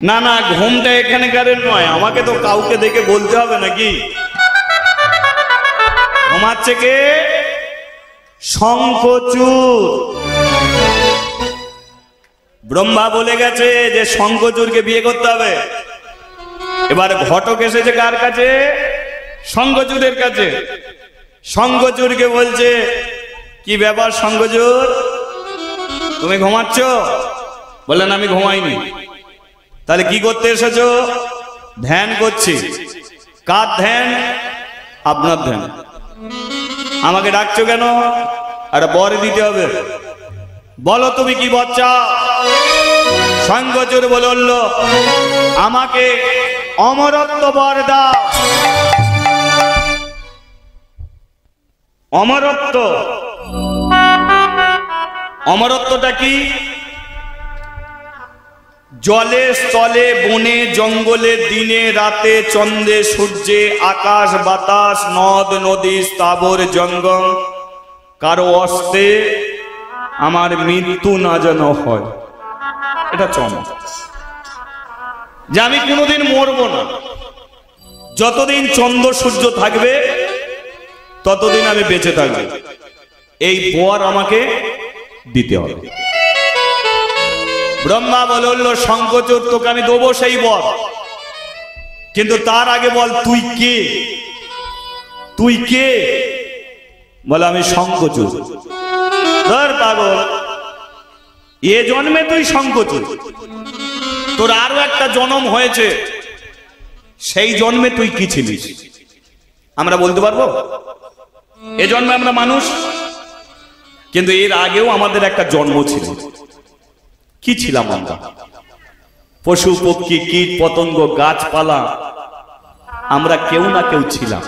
না না, ঘুমটা এখানকারের নয়, আমাকে তো কাউকে দেখে বলতে হবে নাকি। ঘুমাচ্ছে কে? শঙ্খচূড়। ব্রহ্মা বলে গেছে যে শঙ্খচূড়কে বিয়ে করতে হবে। এবার ঘটক এসেছে কার কাছে? শঙ্খচূড়ের কাছে। শঙ্খচূড়কে বলছে, কি ব্যাপার শঙ্খচূড়, তুমি ঘুমাচ্ছ? বললেন আমি ঘুমাইনি। তাহলে কি করতে এসেছো? ধ্যান করছি। কার ধ্যান? আপনার ধ্যান। আমাকে ডাকছো কেন? আরে বর দিতে হবে। বলো তুমি কি বর চাও? শঙ্খচূড় বলল, আমাকে অমরত্ব বর দাও। অমরত্ব, অমরত্বটা কি? জলে স্থলে বনে জঙ্গলে দিনে রাতে চন্দ্রে সূর্যে আকাশ বাতাস নদ নদী স্থাবর জঙ্গম কারো অস্তে আমার মৃত্যু না যেন হয়। এটা চমক যে আমি কোনোদিন মরবো না। যতদিন চন্দ্র সূর্য থাকবে ততদিন আমি বেঁচে থাকবো। এই বর আমাকে দিতে হবে। ব্রহ্মা বলল, শঙ্খচূড় তোকে আমি দেবো সেই বর, কিন্তু তার আগে বল তুই কে? তুই কে? বলে আমি শঙ্খচূড়। ধর পাগল, এ জন্মে তুই শঙ্খচূড়, তোর আরো একটা জন্ম হয়েছে, সেই জন্মে তুই কি ছিলিস আমরা বলতে পারবো? এ জন্মে আমরা মানুষ, কিন্তু এর আগেও আমাদের একটা জন্ম ছিল। কি ছিলাম আমরা? পশু পক্ষী কীট পতঙ্গ গাছপালা, আমরা কেউ না কেউ ছিলাম।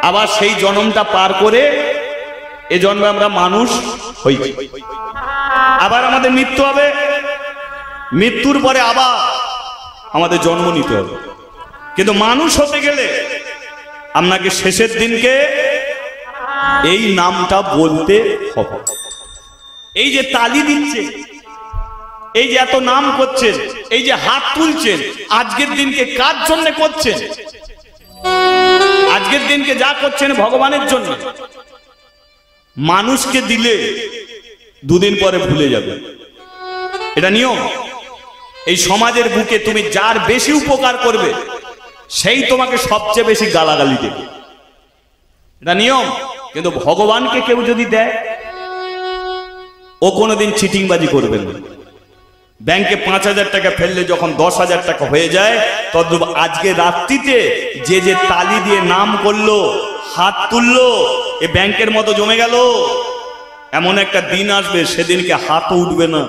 আবার সেই জন্মটা পার করে এ জন্মে আমরা মানুষ হয়েছি। আবার আমাদের মৃত্যু হবে, মৃত্যুর পরে আবার আমাদের জন্ম নিতে হবে। কিন্তু মানুষ হতে গেলে আপনাকে শেষের দিনকে এই নামটা বলতে হবে। এই যে তালি দিচ্ছে, এই যে এত নাম করছেন, এই যে হাত তুলছেন, আজকের দিনকে কার জন্য করছেন? আজকের দিনকে যা করছেন ভগবানের জন্য। মানুষকে দিলে দুদিন পরে ভুলে যাবে, এটা নিয়ম। এই সমাজের বুকে তুমি যার বেশি উপকার করবে সেই তোমাকে সবচেয়ে বেশি গালাগালি দেবে, এটা নিয়ম। কিন্তু ভগবানকে কেউ যদি দেয়, ও কোনোদিন চিটিংবাজি করবে না। ব্যাংকে 5,000 টাকা ফেললে যখন 10,000 টাকা হয়ে যায়, তদ্রূপ আজকে রাত্রিতে যে যে তালি দিয়ে নাম করলো, হাত তুললো, এ ব্যাংকের মতো জমে গেল। এমন একটা দিন আসবে সেদিনকে হাতও উঠবে না,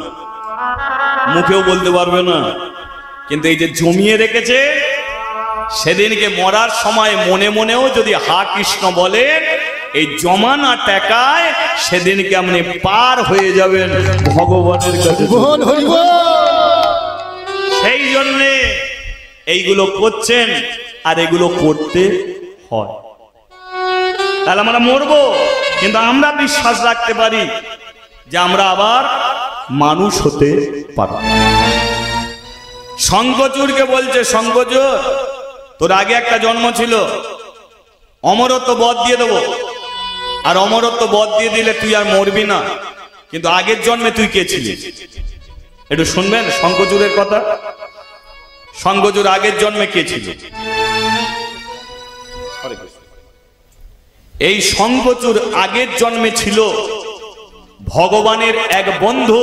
মুখেও বলতে পারবে না। কিন্তু এই যে জমিয়ে রেখেছে, সেদিনকে মরার সময় মনে মনেও যদি হা কৃষ্ণ বলেন, এই জমানা টাকায় সেদিনকে আপনি পার হয়ে যাবেন ভগবানের কাছে। সেই জন্যে এইগুলো করছেন, আর এগুলো করতে হয়। তাহলে আমরা মরবো, কিন্তু আমরা বিশ্বাস রাখতে পারি যে আমরা আবার মানুষ হতে পারব। শঙ্খচূড়কে বলছে, শঙ্খচূড় তোর আগে একটা জন্ম ছিল, অমরত্ব বধ দিয়ে দেবো। আর অমরত্ব বধ দিয়ে দিলে তুই আর মরবি না, কিন্তু আগের জন্মে তুই কে ছিলিস একটু শুনবেন শঙ্খচূড়ের কথা। শঙ্খচূড় আগের জন্মে কে ছিল? এই শঙ্খচূড় আগের জন্মে ছিল ভগবানের এক বন্ধু,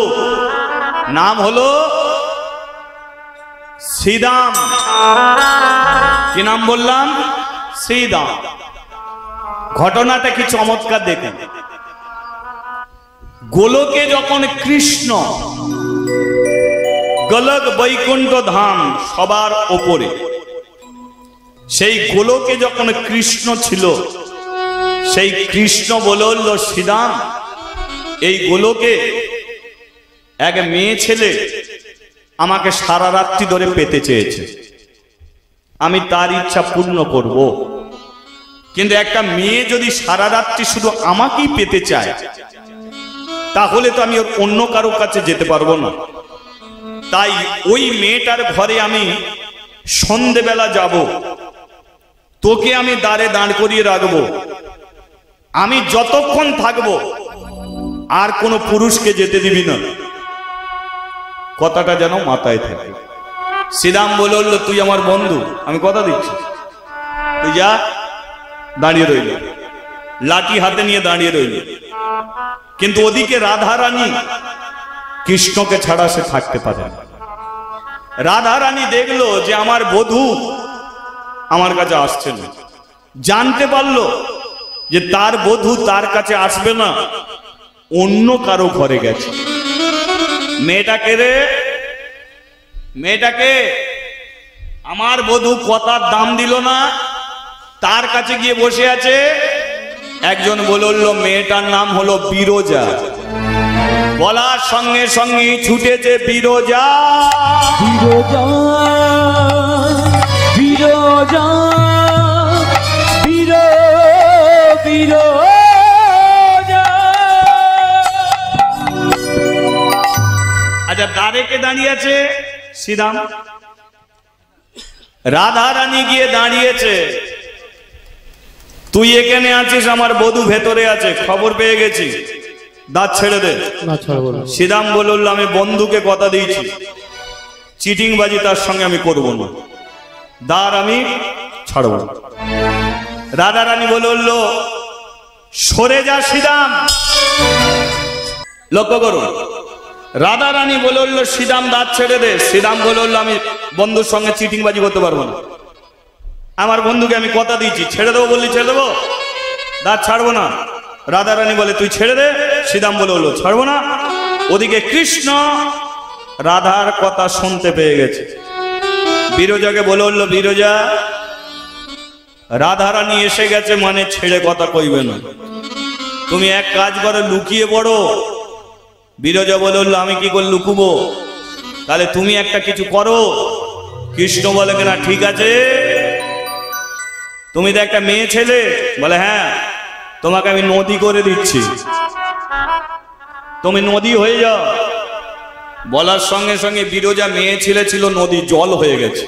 নাম হলো শ্রীদাম। কি নাম বললাম? শ্রীদাম। ঘটনাটা কি চমৎকার দেখুন। গোলকে যখন কৃষ্ণ, গোলক বৈকুণ্ঠ ধাম সবার ওপরে, সেই গোলকে যখন কৃষ্ণ ছিল, সেই কৃষ্ণ বলল, শ্রীদাম এই গোলকে এক মেয়ে ছেলে আমাকে সারা রাত্রি ধরে পেতে চেয়েছে, আমি তার ইচ্ছা পূর্ণ করব। কিন্তু একটা মেয়ে যদি সারা রাত্রি শুধু আমাকেই পেতে চায়, তাহলে তো আমি অন্য কারো কাছে যেতে পারবো না। তাই ওই মেয়েটার ঘরে আমি সন্ধেবেলা যাব, তোকে আমি দ্বারে দাঁড় করিয়ে রাখবো, আমি যতক্ষণ থাকবো আর কোনো পুরুষকে যেতে দিবি না, কথাটা যেন মাথায় থাকে। শ্রীরাম বলল, তুই আমার বন্ধু, আমি কথা দিচ্ছি, তুই যা। দাঁড়িয়ে রইল, লাঠি হাতে নিয়ে দাঁড়িয়ে রইল। কিন্তু ওদিকে রাধা রানী কৃষ্ণকে ছাড়া সে থাকতে পারে না। রাধা রানী দেখলো যে আমার বধূ আমার কাছে আসছে না, জানতে পারলো যে তার বধূ তার কাছে আসবে না, অন্য কারো ঘরে গেছে। মেয়েটাকে রে, মেয়েটাকে আমার বধূ কথার দাম দিল না, তার কাছে গিয়ে বসে আছে। একজন বলল, মেয়েটার নাম হলো বিরজা। বলার সঙ্গে সঙ্গে ছুটেছে বিরজা, বিরজা, বিরজা, বিরজা। আচ্ছা, দ্বারে কে দাঁড়িয়ে আছে? শ্রীরাম। রাধা রানী গিয়ে দাঁড়িয়েছে, তুই এখানে আছিস, আমার বধূ ভেতরে আছে, খবর পেয়ে গেছি, দাঁত ছেড়ে দে। শ্রীরাম বলল, আমি বন্ধুকে কথা দিয়েছি, চিটিংবাজি তার সঙ্গে আমি করব না, দ্বার আমি ছাড়ব না। রাধা রানী বলল, সরে যা শ্রীরাম। লক্ষ্য করুন, রাধা রানী বলল, শ্রীরাম দাঁত ছেড়ে দে। শ্রীরাম বলল, আমি বন্ধুর সঙ্গে চিটিংবাজি করতে পারবো না, আমার বন্ধুকে আমি কথা দিয়েছি, ছেড়ে দেবো বললি ছেড়ে দেবো, দাঁত ছাড়বো না। রাধা রানী বলে, তুই ছেড়ে দে। শ্রীরাম বলল, ছাড়বো না। ওদিকে কৃষ্ণ রাধার কথা শুনতে পেয়ে গেছে, বিরজাকে বলল, বিরজা, রাধা রানী এসে গেছে, মানে ছেড়ে কথা কইবে না, তুমি এক কাজ করে লুকিয়ে পড়ো। বিরজা বলল, আমি কি করে লুকুবো? তাহলে তুমি একটা কিছু করো। কৃষ্ণ বলে, কিনা ঠিক আছে, তুমি তো একটা মেয়ে ছেলে। বলে, হ্যাঁ, তোমাকে আমি নদী করে দিচ্ছি, তুমি নদী হয়ে যাও। বলার সঙ্গে সঙ্গে বিরজা মেয়ে ছেলে ছিল, নদী জল হয়ে গেছে।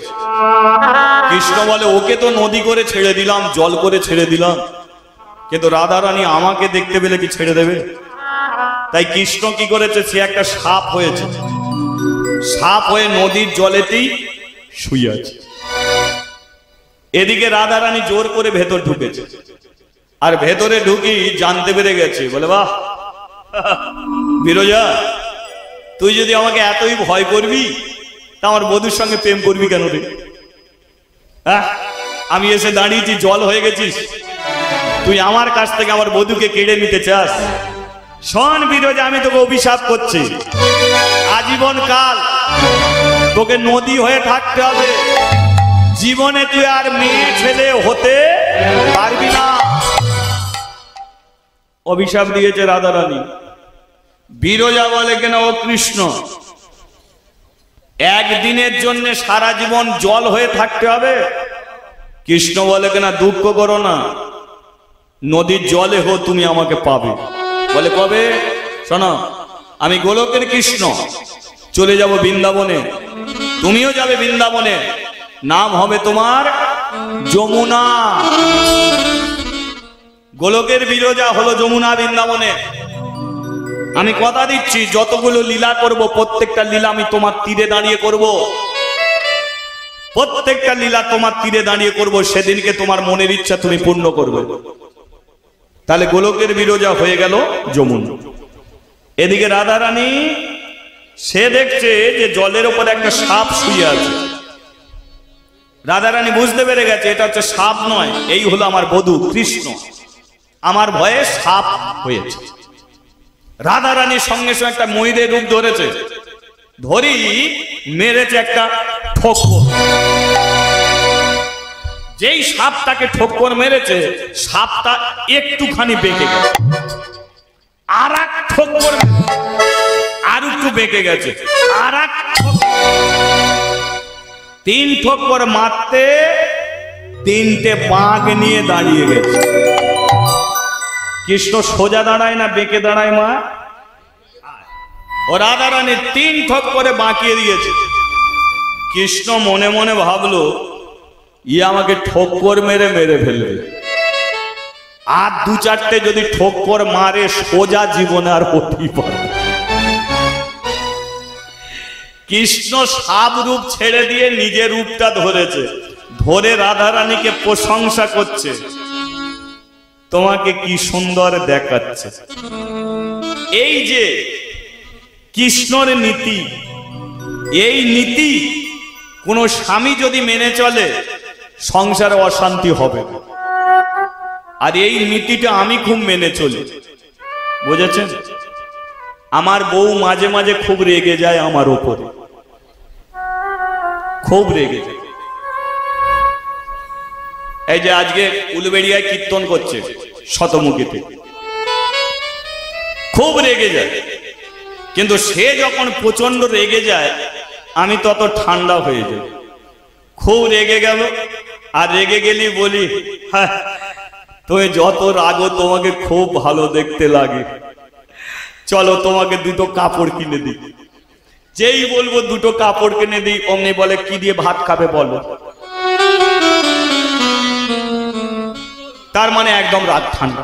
কৃষ্ণ বলে, ওকে তো নদী করে ছেড়ে দিলাম, জল করে ছেড়ে দিলাম, কিন্তু রাধা রানী আমাকে দেখতে পেলে কি ছেড়ে দেবে? তাই কৃষ্ণ কি করেছে, সে একটা সাপ হয়েছে, সাপ হয়ে নদীর জলেতেই শুয়ে আছে। এদিকে রাধা রানী জোর করে ভেতর ঢুকেছে, আর ভেতরে ঢুকি জানতে পেরে গেছে। বলে, বাহ বিরজা, তুই যদি আমাকে এতই ভয় করবি, তা আমার বধূর সঙ্গে প্রেম করবি কেন রে? হ্যাঁ, আমি এসে দাঁড়িয়েছি, জল হয়ে গেছিস, তুই আমার কাছ থেকে আমার বধূকে কেড়ে নিতে চাস? শোন বিরজা, আমি তোকে অভিশাপ করছি, আজীবন কাল তোকে নদী হয়ে থাকতে হবে, জীবনে তুই আর মেয়ে ছেলে হতে পারবি না। অভিশাপ দিয়েছে রাধা রানী। বিরজা বলে, কেন ও কৃষ্ণ, একদিনের জন্য সারা জীবন জল হয়ে থাকতে হবে? কৃষ্ণ বলে, কেনা দুঃখ করো না, নদীর জলে হো তুমি আমাকে পাবে। বলে, কবে? শোনো, আমি গোলকের কৃষ্ণ, চলে যাব বৃন্দাবনে, তুমিও যাবে বৃন্দাবনে, নাম হবে তোমার যমুনা। গোলকের বিরজা হলো যমুনা বৃন্দাবনে। আমি কথা দিচ্ছি, যতগুলো লীলা করব, প্রত্যেকটা লীলা আমি তোমার তীরে দাঁড়িয়ে করব, প্রত্যেকটা লীলা তোমার তীরে দাঁড়িয়ে করব, সেদিনকে তোমার মনের ইচ্ছা তুমি পূর্ণ করবে। তাহলে গোলকের বিরজা হয়ে গেল যমুনা। এদিকে রাধা রানী সে দেখছে যে জলের উপর একটা সাপ শুয়ে আছে। রাধা রানী বুঝতে পেরে গেছে এটা হচ্ছে সাপ নয়, এই হলো আমার বধূ কৃষ্ণ, আমার ভয়ে সাপ হয়েছে। রাধা রানীর সঙ্গে সঙ্গে একটা ময়ূরের রূপ ধরেছে, ধরি মেরেছে একটা ঠোকর। যেই সাপটাকে ঠোকর মেরেছে, সাপটা একটুখানি বেঁকে গেছে, আর এক ঠোকর আর একটু বেঁকে গেছে, আর এক তিন ঠোকর মারতে তিনটে বাঘ নিয়ে দাঁড়িয়ে গেছে। কৃষ্ণ সোজা দাঁড়ায় না বেঁকে দাঁড়ায়? মা ও রাধারানী 3 ঠক করে বাঁকিয়ে দিয়েছে। কৃষ্ণ মনে মনে ভাবলো ই আমাকে ঠোক্কর মেরে মেরে ফেলবে, আর 2-4টে যদি ঠোক্কর মারে সোজা জীবনে আর হতেই পারে। কৃষ্ণ সাপ রূপ ছেড়ে দিয়ে নিজের রূপটা ধরেছে, ধরে রাধারানীকে প্রশংসা করছে, তোমাকে কি সুন্দর দেখাচ্ছে। এই যে কৃষ্ণর নীতি, এই নীতি কোন স্বামী যদি মেনে চলে সংসারে অশান্তি হবে। আর এই নীতিটা আমি খুব মেনে চলি, বুঝেছেন? আমার বউ মাঝে মাঝে খুব রেগে যায় আমার উপরে, খুব রেগে যায়। এই যে আজকে উলবেড়িয়ায় কীর্তন করছে শতমুখীতে, খুব রেগে যায়। কিন্তু সে যখন প্রচন্ড রেগে যায় আমি তত ঠান্ডা হয়ে যাই। খুব রেগে গেল, আর রেগে গেলি বলি, হ্যাঁ তুমি যত রাগো তোমাকে খুব ভালো দেখতে লাগে, চলো তোমাকে 2টো কাপড় কিনে দিই। যেই বলবো 2টো কাপড় কিনে দিই, অমনি বলে কি দিয়ে ভাত খাবে বলো। তার মানে একদম রাগ ঠান্ডা।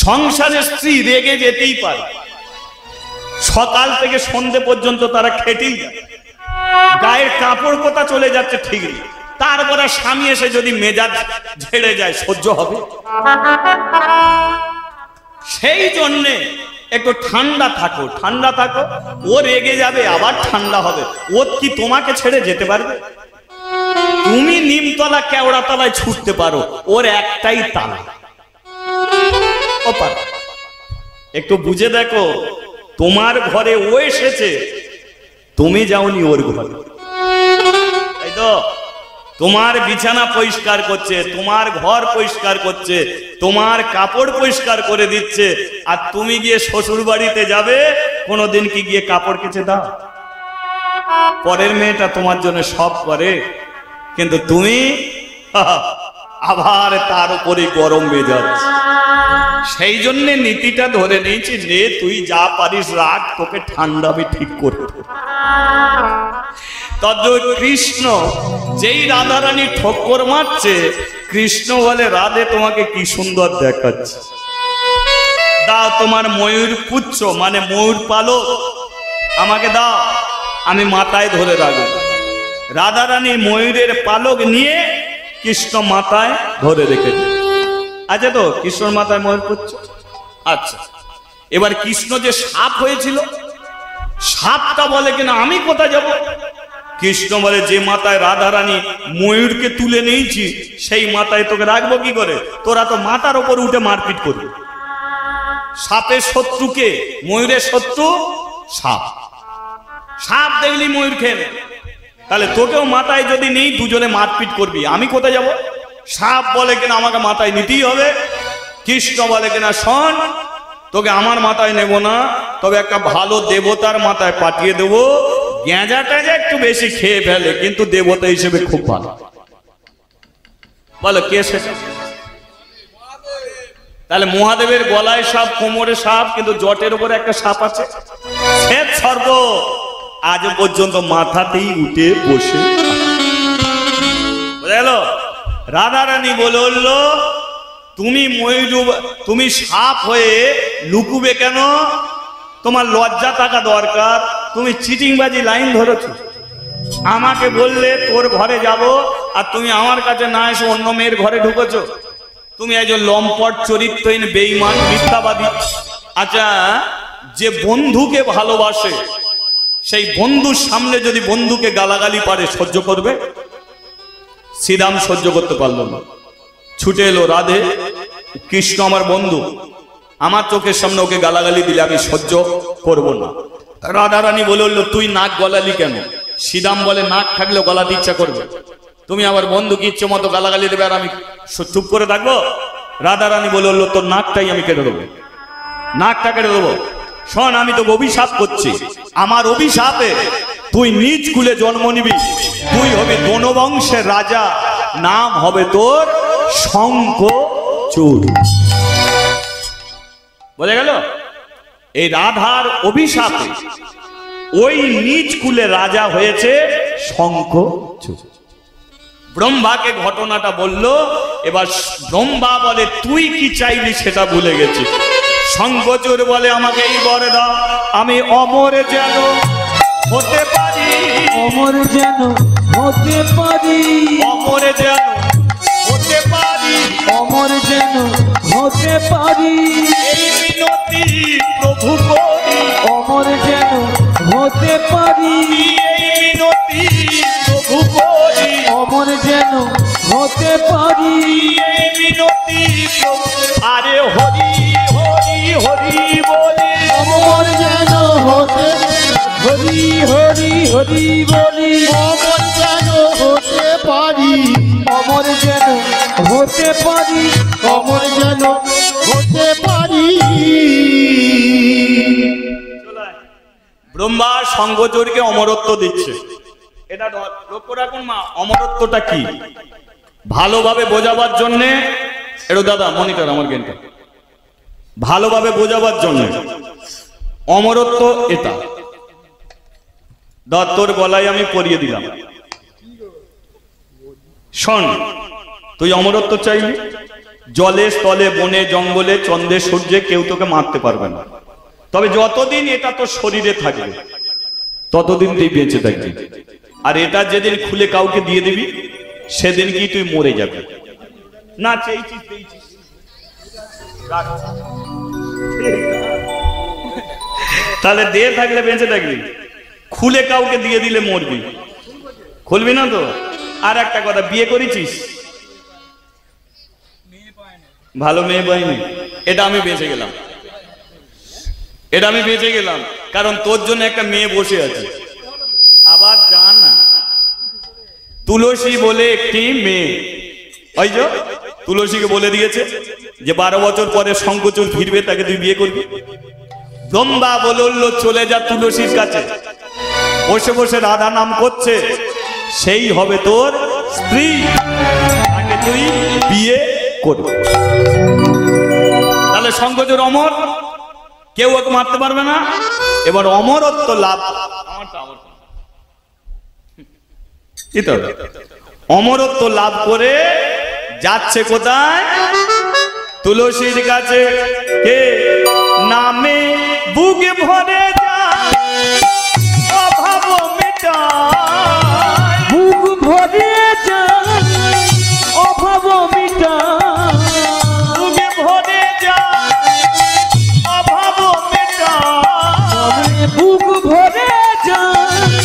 সংসারের স্ত্রী রেগে যেতেই পারে, সকাল থেকে সন্ধে পর্যন্ত তারা খেটেই যায়, গায়ের কাপড় কোথা চলে যাচ্ছে ঠিক নেই। তারপরে স্বামী এসে যদি মেজাজ ঝেড়ে যায় সহ্য হবে? সেই জন্যে একটু ঠান্ডা থাকো, ঠান্ডা থাকো। ও রেগে যাবে আবার ঠান্ডা হবে, ও কি তোমাকে ছেড়ে যেতে পারবে? তুমি নিমতলা কেওড়া তলায় ছুটতে পারো, ওর একটাই তালা। একটু বুঝে দেখো, তোমার ঘরে ও এসেছে, তুমি যাওনি ওর ঘরে, তাই তো? তোমার বিছানা পরিষ্কার করছে, তোমার ঘর পরিষ্কার করছে, তোমার কাপড় পরিষ্কার করে দিচ্ছে, আর তুমি গিয়ে শ্বশুর বাড়িতে যাবে, কোনোদিন কি গিয়ে কাপড় কেচে দাও? পরের মেয়েটা তোমার জন্য সব করে, কিন্তু তুমি আবার তার উপরে গরম মেজাজ। সেই জন্য নীতিটা ধরে নিয়েছি, নে তুই যা পারিস রাখ, তোকে ঠান্ডা আমি ঠিক করে দেব। তদ্রূপ কৃষ্ণ যেই রাধারানী ঠক্কর মারছে, কৃষ্ণ বলে রাধে তোমাকে কি সুন্দর দেখাচ্ছে, দাও তোমার ময়ূর পুচ্ছ মানে ময়ূর পালক আমাকে দাও, আমি মাথায় ধরে রাখবো। রাধারানী ময়ূরের পালক নিয়ে কৃষ্ণ মাথায় ধরে রেখেছে। আচ্ছা, তো কৃষ্ণর মাথায় ময়ূর পুচ্ছ। আচ্ছা, এবার কৃষ্ণ যে সাপ হয়েছিল, সাপটা বলে কিনা আমি কোথায় যাব? কৃষ্ণ বলে যে মাথায় রাধারানী ময়ূরকে তুলে নিয়েছি সেই মাথায় তোকে রাখবো কি করে? তোরা তো মাথার ওপর উঠে মারপিট করবি। সাপের শত্রুকে, ময়ূরের শত্রু সাপ। সাপ দেখলি ময়ূর খেয়ে, তাহলে তোকেও মাথায় যদি নেই দুজনে মারপিট করবি, আমি কোথায় যাব? সাপ বলে কিনা আমাকে মাথায় নিতেই হবে। কৃষ্ণ বলে কিনা শোন, তোকে আমার মাথায় নেব না, তবে একটা ভালো দেবতার মাথায় পাঠিয়ে দেবো, গেঁজা টেঁজা একটু বেশি খেয়ে ফেলে কিন্তু দেবতা হিসেবে খুব ভালো। বলো কে সেটা? তাহলে মহাদেবের গলায় সাপ, কোমরে সাপ, কিন্তু জটের উপরে একটা সাপ আছে, শ্বেত সর্প, আজ পর্যন্ত মাথাতেই উঠে বসে। বুঝলো? রাধারানী বলে উঠল, তুমি ময়ূর, তুমি সাপ হয়ে লুকুবে কেন? তোমার লজ্জা থাকা দরকার, তুমি চিটিংবাজি লাইন ধরেছো। আমাকে বললে তোর ঘরে যাব, আর তুমি আমার কাছে না এসে অন্য মেয়ের ঘরে ঢুকেছো। তুমি একজন লম্পট চরিত্রহীন বেঈমান মিথ্যাবাদী। আচ্ছা, যে বন্ধুকে ভালোবাসে সেই বন্ধুর সামনে যদি বন্ধুকে গালাগালি পারে সহ্য করবে? শ্রীরাম সহ্য করতে পারল না, ছুটে এলো রাধে, কৃষ্ণ আমার বন্ধু, আমার চোখের সামনে ওকে গালাগালি দিলে আমি সহ্য করব না। রাধারানী বলে উঠল, তুই নাক গলালি কেন? শ্রীরাম বলে, নাক থাকলে গলাতে ইচ্ছা করবে, তুমি আমার বন্ধুকে ইচ্ছে মতো গালাগালি দেবে আর আমি চুপ করে থাকবো? রাধারানী বলে উঠল, তোর নাকটাই আমি কেটে দেবো, নাকটা কেটে দেবো। শোন, আমি তোকে অভিশাপ করছি, আমার অভিশাপে তুই নিজ কুলে জন্ম নিবি, তুই হবি বনবংশের রাজা, নাম হবে তোর শঙ্খচূড়। বোঝা গেল? এই রাধার অভিশাপে ওই নিজ কুলে রাজা হয়েছে শঙ্খচূড়। ব্রহ্মাকে ঘটনাটা বলল। এবার ব্রহ্মা বলে তুই কি চাইলি সেটা ভুলে গেছি। শঙ্খচূড় বলে আমাকে এই বর দাও, আমি অমর যেন হতে পারি, অমর যেন হতে পারি, অমর যেন হতে পারি, অমর যেন হতে পারি, এই মিনতি প্রভু করি, অমর যেন হতে পারি, এই মিনতি প্রভু করি, অমর যেন হতে পারি, এই মিনতি প্রভু। আরে হরি হরি হরি বলে অমর যেন হতে, হরি হরি হরি বলি, অমর যেন হতে পারি, অমর যেন হতে পারি, অমর যেন হতে পারি। ব্রহ্মা শঙ্খচূড়কে অমরত্ব দিচ্ছে। এটা লক্ষ্য রাখুন মা, অমরত্বটা কি ভালোভাবে বোঝাবার জন্য। এটা দাদা মনিটর আমার জ্ঞানটা ভালোভাবে বোঝাবার জন্য অমরত্ব এটা তোর গলায় আমি পরিয়ে দিলাম। শোন, তুই অমরত্ব চাইলি, জলে স্থলে বনে জঙ্গলে চন্দ্রে সূর্যে কেউ তোকে মারতে পারবে না। তবে যতদিন এটা তোর শরীরে থাকবে ততদিন তুই বেঁচে থাকবি। আর এটা যেদিন খুলে কাউকে দিয়ে দিবি সেদিন কি তুই মরে যাবি। না চেয়েছিস পেয়েছিস, রাখ। তাহলে দিয়ে থাকলে বেঁচে থাকবি, খুলে কাউকে দিয়ে দিলে মরবি। খুলবি না তো। আর একটা কথা, বিয়ে করেছিস? ভালো মেয়ে পাইনি, এটা আমি বেঁচে গেলাম, এটা আমি বেঁচে গেলাম। কারণ তোর জন্য একটা মেয়ে বসে আছে। আবার জান না, তুলসী বলে একটি মেয়ে, ওই যে তুলসীকে বলে দিয়েছে যে 12 বছর পরে শঙ্খচূড় ফিরবে, তাকে তুই বিয়ে করবি। ব্রহ্মা বলল চলে যা তুলসীর কাছে, বসে বসে রাধা নাম করছে, সেই হবে তোর স্ত্রী, তাকে তুই বিয়ে করবি। তাহলে শঙ্খচূড় অমর, কেউ ওকে মারতে পারবে না। এবার অমরত্ব লাভ, অমরত্ব লাভ করে যাচ্ছে কোথায়? তুলসীর কাছে। কে নামে বুক ভরে যায়, অভাব মেটায়, বুক ভরে যায়, অভাব মিটায়, বুক ভরে যায়, অভাব মেটায়, বুক ভরে যায়,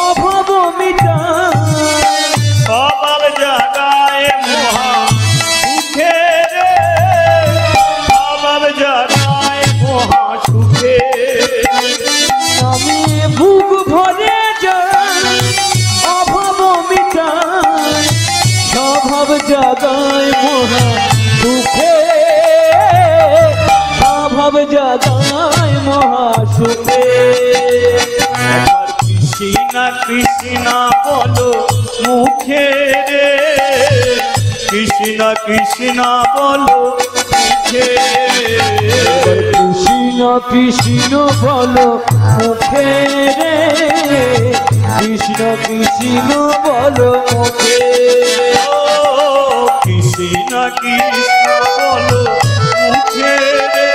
অভাব মিটায়, স্বভাব জাগায় মহা সুখে রে, স্বভাব জাগায় মহা সুখে। আমি বুক ভরে যায়, অভাব মিটায়, স্বভাব জাগায় মহা সুখে, স্বভাব জাগায় মহা সুখে। একবার কৃষ্ণা কৃষ্ণা বলো মুখে রে, কৃষ্ণা কৃষ্ণা বলো মুখে, কৃষ্ণ কৃষ্ণ বলো মুখে রে, কৃষ্ণ কৃষ্ণ বলো মুখে, ও কৃষ্ণা কৃষ্ণা বলো মুখে রে,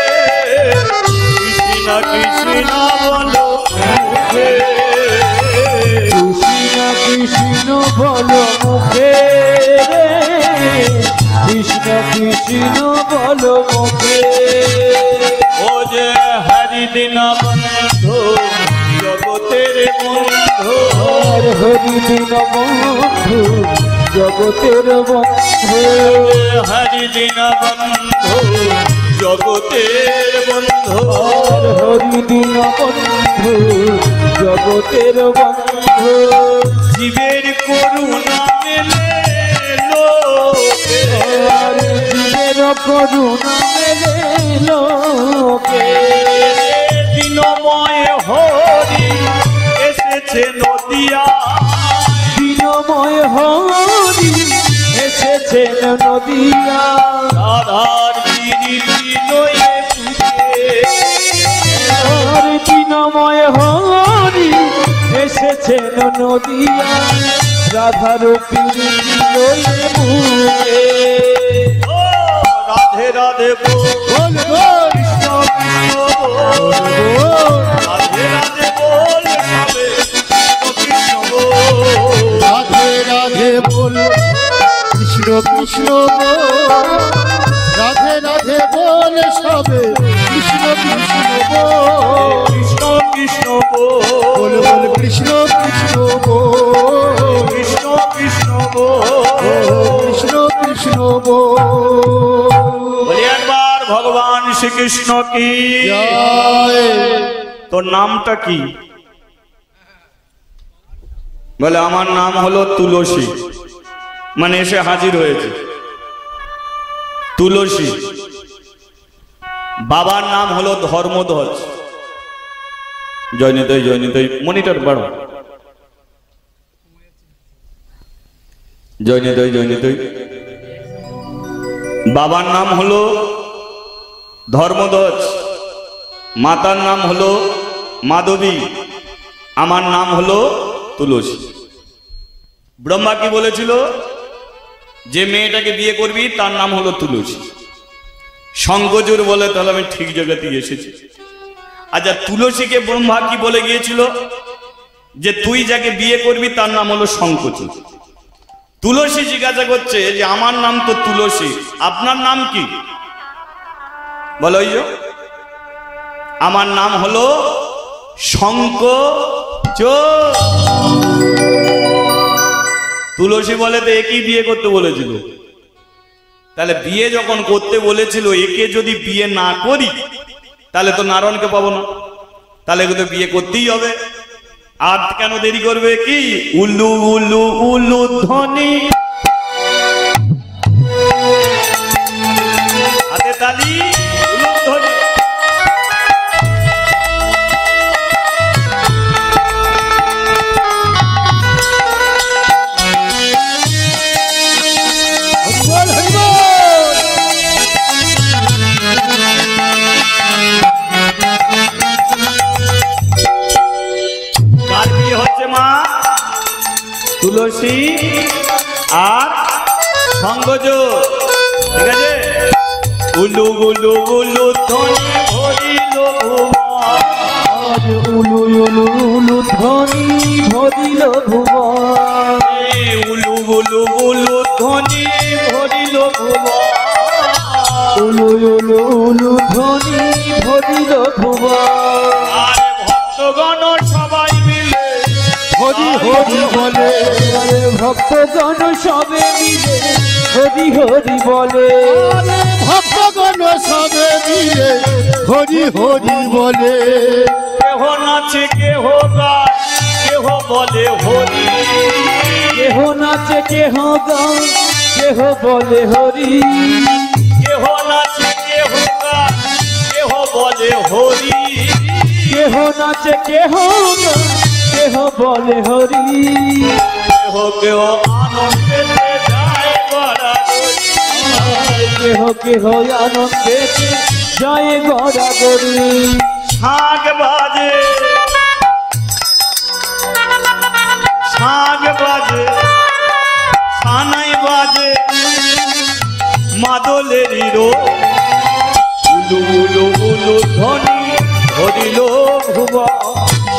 কৃষ্ণা কৃষ্ণা বলো মুখে, কৃষ্ণ কৃষ্ণ বলো মুখে রে, কৃষ্ণ কৃষ্ণ বলো মুখে। ও যে হরি দিন বন্ধু জগতের বন্ধু, আর হরি দিন বন্ধু জগতের বন্ধু, হরি দিন বন্ধু জগতের বন্ধু, আর হরি দিন বন্ধু জগতের বন্ধু, জীবের করুণা মেলে লোকে, আর জীবের করুণা মেলে লোকে, দিনময় হরি এসেছে নদিয়া, দিনময় হরি এসেছেন নদিয়া, রাধার গিরি লয়ে পুজে, বিনময় হরি এসেছেন নদিয়া রাধার প্রীতি লয়ে মুখে ও রাধে রাধে বল বল বল কৃষ্ণ কৃষ্ণ বল বল রাধে রাধে বল সবে কৃষ্ণ বল রাধে রাধে বল কৃষ্ণ কৃষ্ণ বল রাধে রাধে বল সবে কৃষ্ণ কৃষ্ণ বল কৃষ্ণ কৃষ্ণ বল বল বল কৃষ্ণ কৃষ্ণ বল কৃষ্ণ কৃষ্ণ বল কৃষ্ণ কৃষ্ণ বল বলি একবার ভগবান শ্রীকৃষ্ণ কি জয় তোর নামটা কি? বলে আমার নাম হলো তুলসী, মানে এসে হাজির হয়েছে তুলসী। বাবার নাম হলো ধর্মধ্বজ। জয়নিতই জয়নিতই মনিটর বাড়ো, জয়নিতই জয়নিতই। বাবার নাম হলো ধর্মধ্বজ, মাতার নাম হলো মাধবী, আমার নাম হলো তুলসী। ব্রহ্মা কি বলেছিল? যে মেয়েটাকে বিয়ে করবি তার নাম হলো তুলসী। শঙ্কজুর বলে তাহলে আমি ঠিক জায়গাতেই এসেছি। আচ্ছা, তুলসীকে ব্রহ্মা কি বলে গিয়েছিল? যে তুই যাকে বিয়ে করবি তার নাম হলো শঙ্কচূড়। তুলসী জিজ্ঞাসা করছে যে আমার নাম তো তুলসী, আপনার নাম কি? বলো ওই যে আমার নাম হলো শঙ্কচূড়। তুলসী বলে তো একই বিয়ে করতে বলেছিল। তাহলে বিয়ে যখন করতে বলেছিল, একে যদি বিয়ে না করি তাহলে তো নারায়ণকে পাবো না, তাহলে একে তো বিয়ে করতেই হবে। আর কেন দেরি করবে? কি উল্লু উল্লু উল্লু ধ্বনি, হাতে তালি, উল্লু ধ্বনি। বল হরি বল কার বিয়ে হচ্ছে মা? তুলসী আর শঙ্কচূড়। ঠিক আছে, উল্লু উল্লু উল্লু ধ্বনি ভরিল ভুবন। আজ উলু উলু উলু ধ্বনি ভরিল ভুবন এই উল্লু উল্লু উল্লু ধ্বনি ভরিল ভুবন। উলু উলু উলু ধ্বনি ভরিল ভুবন আর ভক্তগণ সবাই মিলে হরি হরি বলে আরে ভক্তজন সবে মিলে হরি হরি বলে আরে ভক্তগণ সবে মিলে হরি হরি বলে কেহ নাচে কেহ গায় কেহ বলে হরি। কেহ নাচে কেহ গান কেহ বলে হরি কেহ নাচে কেহ গায় কেহ বলে হরি। কেহ নাচে কেহ গান কেহ বলে হরি কেহ কেহ আনন্দেতে যায় গড়াগড়ি। কেহ কেহ আনন্দেতে যায় গড়াগড়ি শাঁখ বাজে শাঁখ বাজে সানাই বাজে মাদলেরই রো উলু উলু উলু ধ্বনি হরিল ভুবন।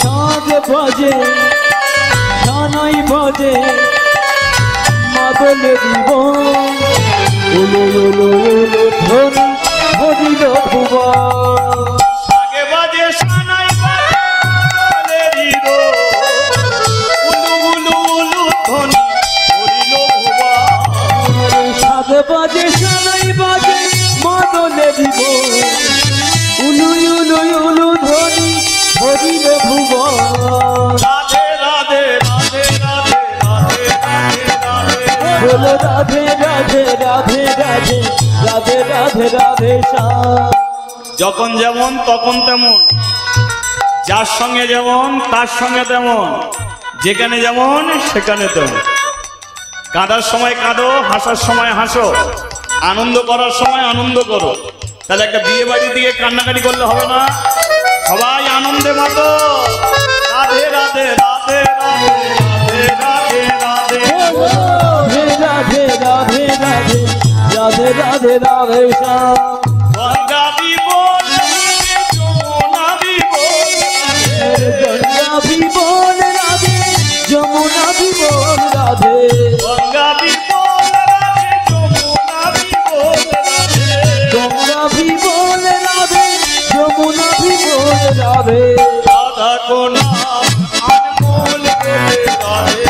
সাজ বাজে সানাই বাজে মাদলে দিব উলু উলু উলু ধ্বনি হরিল ভুবন শাঁখে বাজে সানাই বাজে মাদলেরই রো উলু উলু উলু ধ্বনি হরিল ভুবন। সাজ বাজে সানাই বাজে মাদলে দিব উলু উলু উলু ধ্বনি হরিল ভুবন রাধে রাধে রাধে রাধে রাধে রাধে রাধে। বলো রাধে রাধে রাধে রাধে রাধে রাধে রাধে শ্যাম যখন যেমন তখন তেমন, যার সঙ্গে যেমন তার সঙ্গে তেমন, যেখানে যেমন সেখানে তেমন। কাঁদার সময় কাঁদো, হাসার সময় হাসো, আনন্দ করার সময় আনন্দ করো। তাহলে একটা বিয়ে বাড়ি দিয়ে কান্নাকাটি করলে হবে না। সবাই আনন্দে মতো রাধে রাধে রাধে রাধে রাধে রাধে রাধে রাধে রাধে রাধে রাধে রাধে শ্যাম গঙ্গা বিবল যমুনা বিবল গঙ্গা বিবল রাধে যমুনা বিবল রাধে গঙ্গা বিবল রাধে যমুনা বিবল রাধে গঙ্গা বিবল রাধে যমুনা বিবল রাধে রাধা কো নাম আনমোল বলে রাধে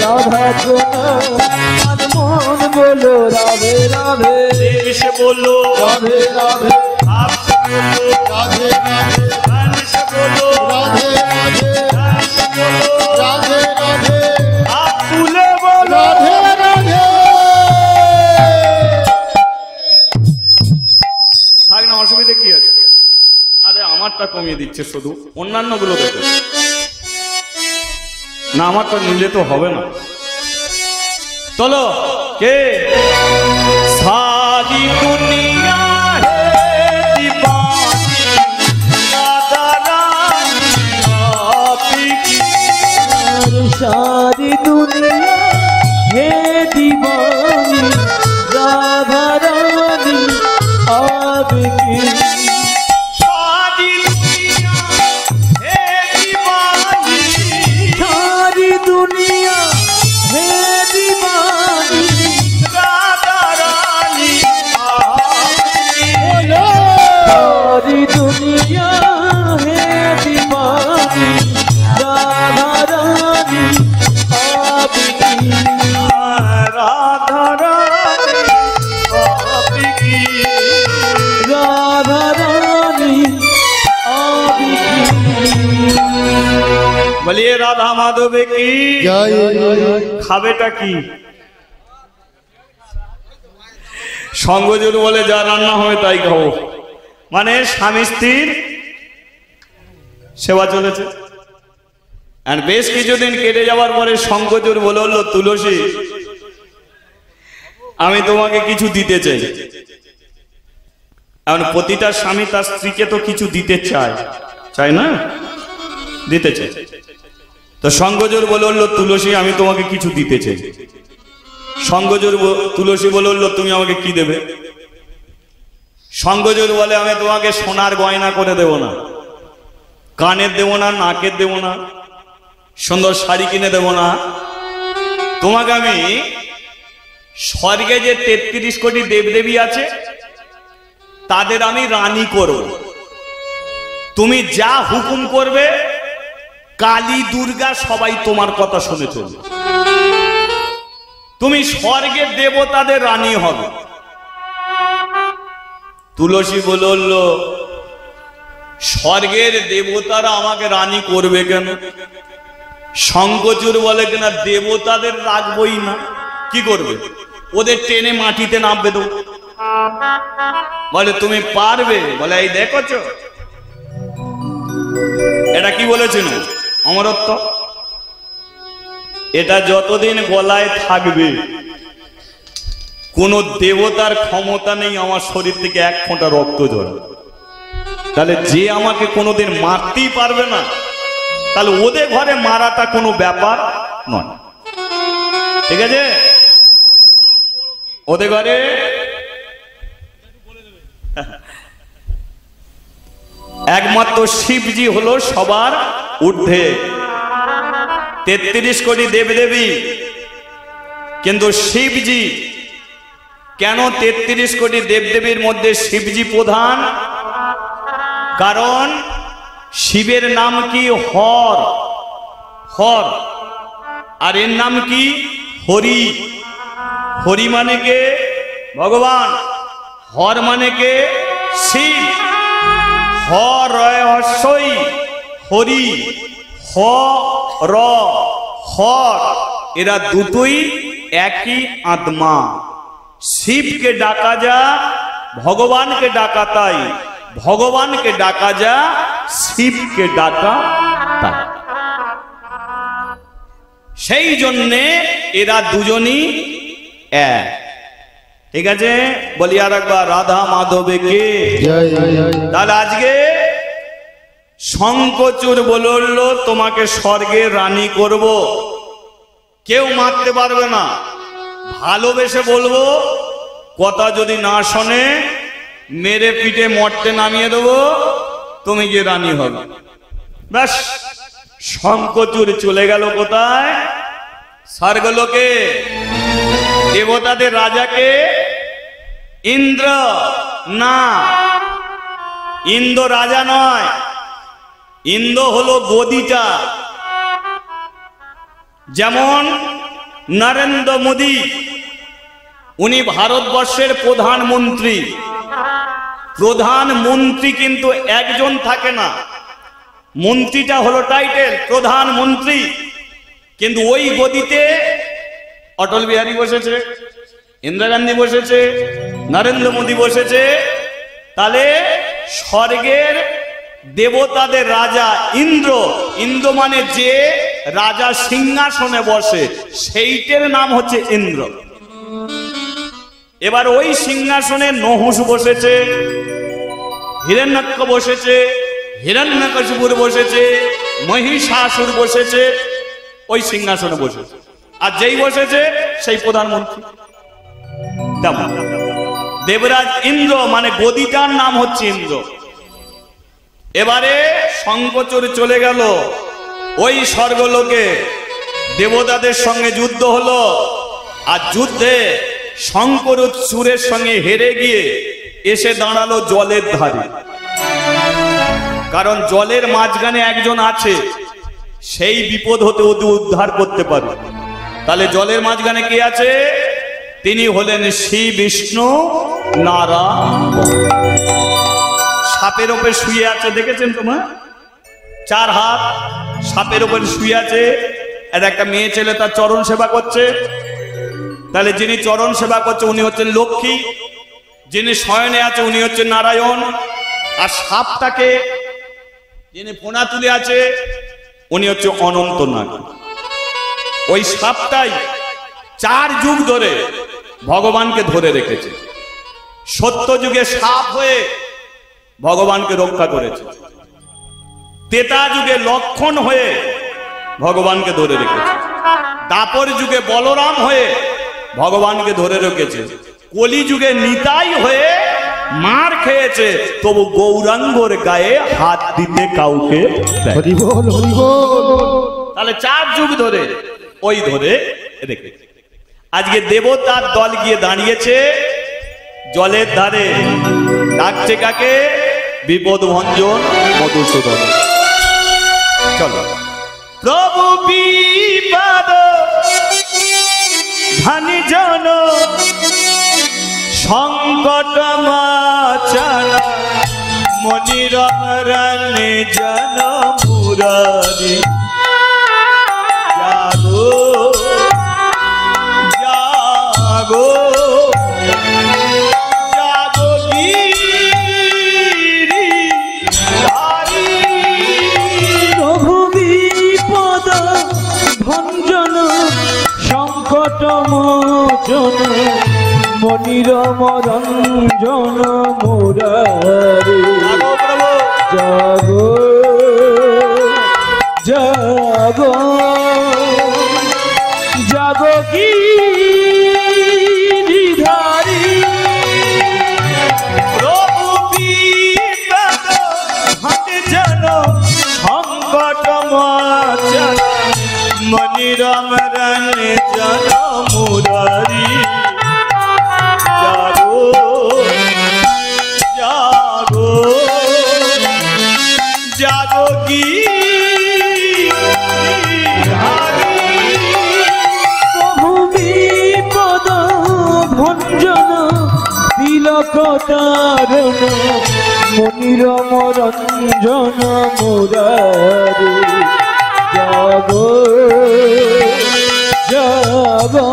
রাধা কো নাম মন বলো রাধে রাধে দেব সে বলো রাধে রাধে आप से बोलो রাধে রাধে मन से बोलो রাধে রাধে मन से बोलो রাধে রাধে आप तुले बोलो রাধে রাধে থাক না, অসুবিধা কি আছে? আরে আমারটা কমিয়ে দিচ্ছে শুধু, অন্যান্য গুলো দেখো না, আমারটা নিলে তো হবে না। চলো কে সারি দুনিয়া হে दीवानी राधा रानी आपकी सारी दुनिया है दीवानी राधा रानी आपकी सारी दुनिया है दीवानी सारी दुनिया है दीवानी राधा रानी आपकी सारी दुनिया है दीवानी राधा रानी आपकी राधा रानी आपकी राधा रानी आपकी বলিয়ে রাধা মাধবে কি জয় খাবেটা কি? সঙ্গজুর বলে যা রান্না হবে তাই খাবো, মানে স্বামী স্ত্রীর সেবা চলেছে। আর বেশ কিছুদিন কেটে যাওয়ার পরে সঙ্গজুর বলে হলো, তুলসী আমি তোমাকে কিছু দিতে চাই। এখন প্রতিটা স্বামী তার স্ত্রীকে তো কিছু দিতে চায়, চাই না? দিতে চাই। তো সঙ্গজোর বলে উঠলো, তুলসী আমি তোমাকে কিছু দিতে চাই। সঙ্গজোর তুলসী বলে উঠলো, তুমি আমাকে কি দেবে? সঙ্গজোর বলে, আমি তোমাকে সোনার গয়না করে দেব না, কানের দেব না, নাকের দেব না, সুন্দর শাড়ি কিনে দেব না, তোমাকে আমি স্বর্গে যে ৩৩ কোটি দেবদেবী আছে তাদের আমি রানী করব। তুমি যা হুকুম করবে কালী দুর্গা সবাই তোমার কথা শুনে চলবে। তুমি স্বর্গের দেবতাদের রানী হবে। তুলসী বলল, স্বর্গের দেবতারা আমাকে রানী করবে কেন? শঙ্কচূড় বলে কিনা, দেবতাদের রাখবই না, কি করবে? ওদের টেনে মাটিতে নামবে তো। বলে তুমি পারবে? বলে এই দেখছো এটা কি বলেছেন অমরত্ব, এটা যতদিন গলায় থাকবে কোন দেবতার ক্ষমতা নেই আমার শরীর থেকে এক ফোঁটা রক্ত ঝরা। তাহলে যে আমাকে কোনোদিন মারতেই পারবে না, তাহলে ওদের ঘরে মারাটা কোনো ব্যাপার নয়। ঠিক আছে? ওদের ঘরে একমাত্র শিবজি হলো সবার ঊর্ধ্বে, ৩৩ কোটি দেবদেবী, কিন্তু শিবজি কেন ৩৩ কোটি দেবদেবীর মধ্যে শিবজি প্রধান? কারণ শিবের নাম কি? হর। হর। আর এর নাম কি? হরি। হরি মানে কে? ভগবান। হর মানে কে? শিব। হর হর্ষই হরি, হ র হর, এরা দুটোই একই আত্মা। শিবকে ডাকা যা, ভগবানকে ডাকা তাই, ভগবানকে ডাকা যা, শিবকে ডাকা তাই। সেই জন্যে এরা দুজনই এক। ঠিক আছে? বলি আর একবার, রাধা মাধবে কে? জয় জয় তাহলে আজকে শঙ্কচূড় বলল তোমাকে স্বর্গে রানী করব, কেউ মারতে পারবে না, ভালোবেসে বলবো, কথা যদি না শোনে মেরে পিঠে মর্তে নামিয়ে দেবো, তুমি গিয়ে রানী হবে। ব্যাস, শঙ্কচূড় চলে গেল কোথায়? স্বর্গলোকে। দেবতাদের রাজাকে ইন্দ্র না, ইন্দ্র রাজা নয়, ইন্দ্র হলো গদিটা। যেমন নরেন্দ্র মোদী, উনি ভারতবর্ষের প্রধানমন্ত্রী। প্রধানমন্ত্রী কিন্তু একজন থাকে না, মন্ত্রীটা হলো টাইটেল প্রধানমন্ত্রী, কিন্তু ওই গদিতে অটল বিহারী বসেছে, ইন্দিরা গান্ধী বসেছে, নরেন্দ্র মোদী বসেছে। তাহলে স্বর্গের দেবতাদের রাজা ইন্দ্র, ইন্দ্র মানে যে রাজা সিংহাসনে বসে, সেইটার নাম হচ্ছে ইন্দ্র। এবার ওই সিংহাসনে নহুষ বসেছে, হিরণ্যাক্ষ বসেছে, হিরণ্যকশিপুর বসেছে, মহিষাসুর বসেছে, ওই সিংহাসনে বসেছে। আর যেই বসেছে সেই প্রধানমন্ত্রী। দেবরাজ ইন্দ্র মানে গদিটার নাম হচ্ছে ইন্দ্র। এবারে শঙ্কচূড় চলে গেল ওই স্বর্গলোকে, দেবতাদের সঙ্গে যুদ্ধ হলো। আর যুদ্ধে শঙ্করচূড়ের সঙ্গে হেরে গিয়ে এসে দাঁড়ালো জলের ধারে। কারণ জলের মাঝখানে একজন আছে, সেই বিপদ হতে ওদের উদ্ধার করতে পারে। তাহলে জলের মাঝখানে কে আছে? তিনি হলেন শ্রী বিষ্ণু নারায়ণ। সাপের উপরে শুয়ে আছে, দেখেছেন তোমার? 4 হাত সাপের উপরে শুয়ে আছে, আর একটা মেয়ে ছেলে তার চরণ সেবা করছে। তাহলে যিনি চরণ সেবা করছে উনি হচ্ছেন লক্ষ্মী, যিনি শয়নে আছে উনি হচ্ছেন নারায়ণ, আর সাপটাকে যিনি ফোনা তুলে আছে উনি হচ্ছে অনন্তনাগ। ওই সাপটাই 4 যুগ ধরে ভগবানকে ধরে রেখেছে। সত্য যুগে সাপ হয়ে ভগবানকে রক্ষা করেছে, ত্রেতা যুগে লক্ষণ হয়ে ভগবানকে ধরে রেখেছে, দাপর যুগে বলরাম হয়ে ভগবানকে ধরে রেখেছে, কলি যুগে নিতাই হয়ে মার খেয়েছে, তবু গৌরাঙ্গর গায়ে হাত দিতে কাউকে দেয়। হরি বল, হরি বল। তাহলে 4 যুগ ধরে ওই ধরে রেখেছে। আজকে দেবতার দল গিয়ে দাঁড়িয়েছে জলের ধারে, ডাকছে কাকে? বিপদ ভঞ্জন মধুসূদন। চলো। প্রভু বিপদ ভানি জন সংকট মাচলা, মনিরম রানে জন মুরারি। জাগো জাগো জাগো গিরিধারী। প্রভু বিপদ ভঞ্জন সংকট মোচন, মনিরম রঞ্জন মুরারি। জাগো জাগো জাগো গিরিধারী। প্রভু বিপদ ভানি জন সংকট মাচলা, মনিরম রানে জন মুরারি। জাগো জাগো জাগো গিরিধারী। প্রভু বিপদ ভঞ্জন তিলক তারণ, মনিরম রঞ্জন মুরারি। জাগো জাগো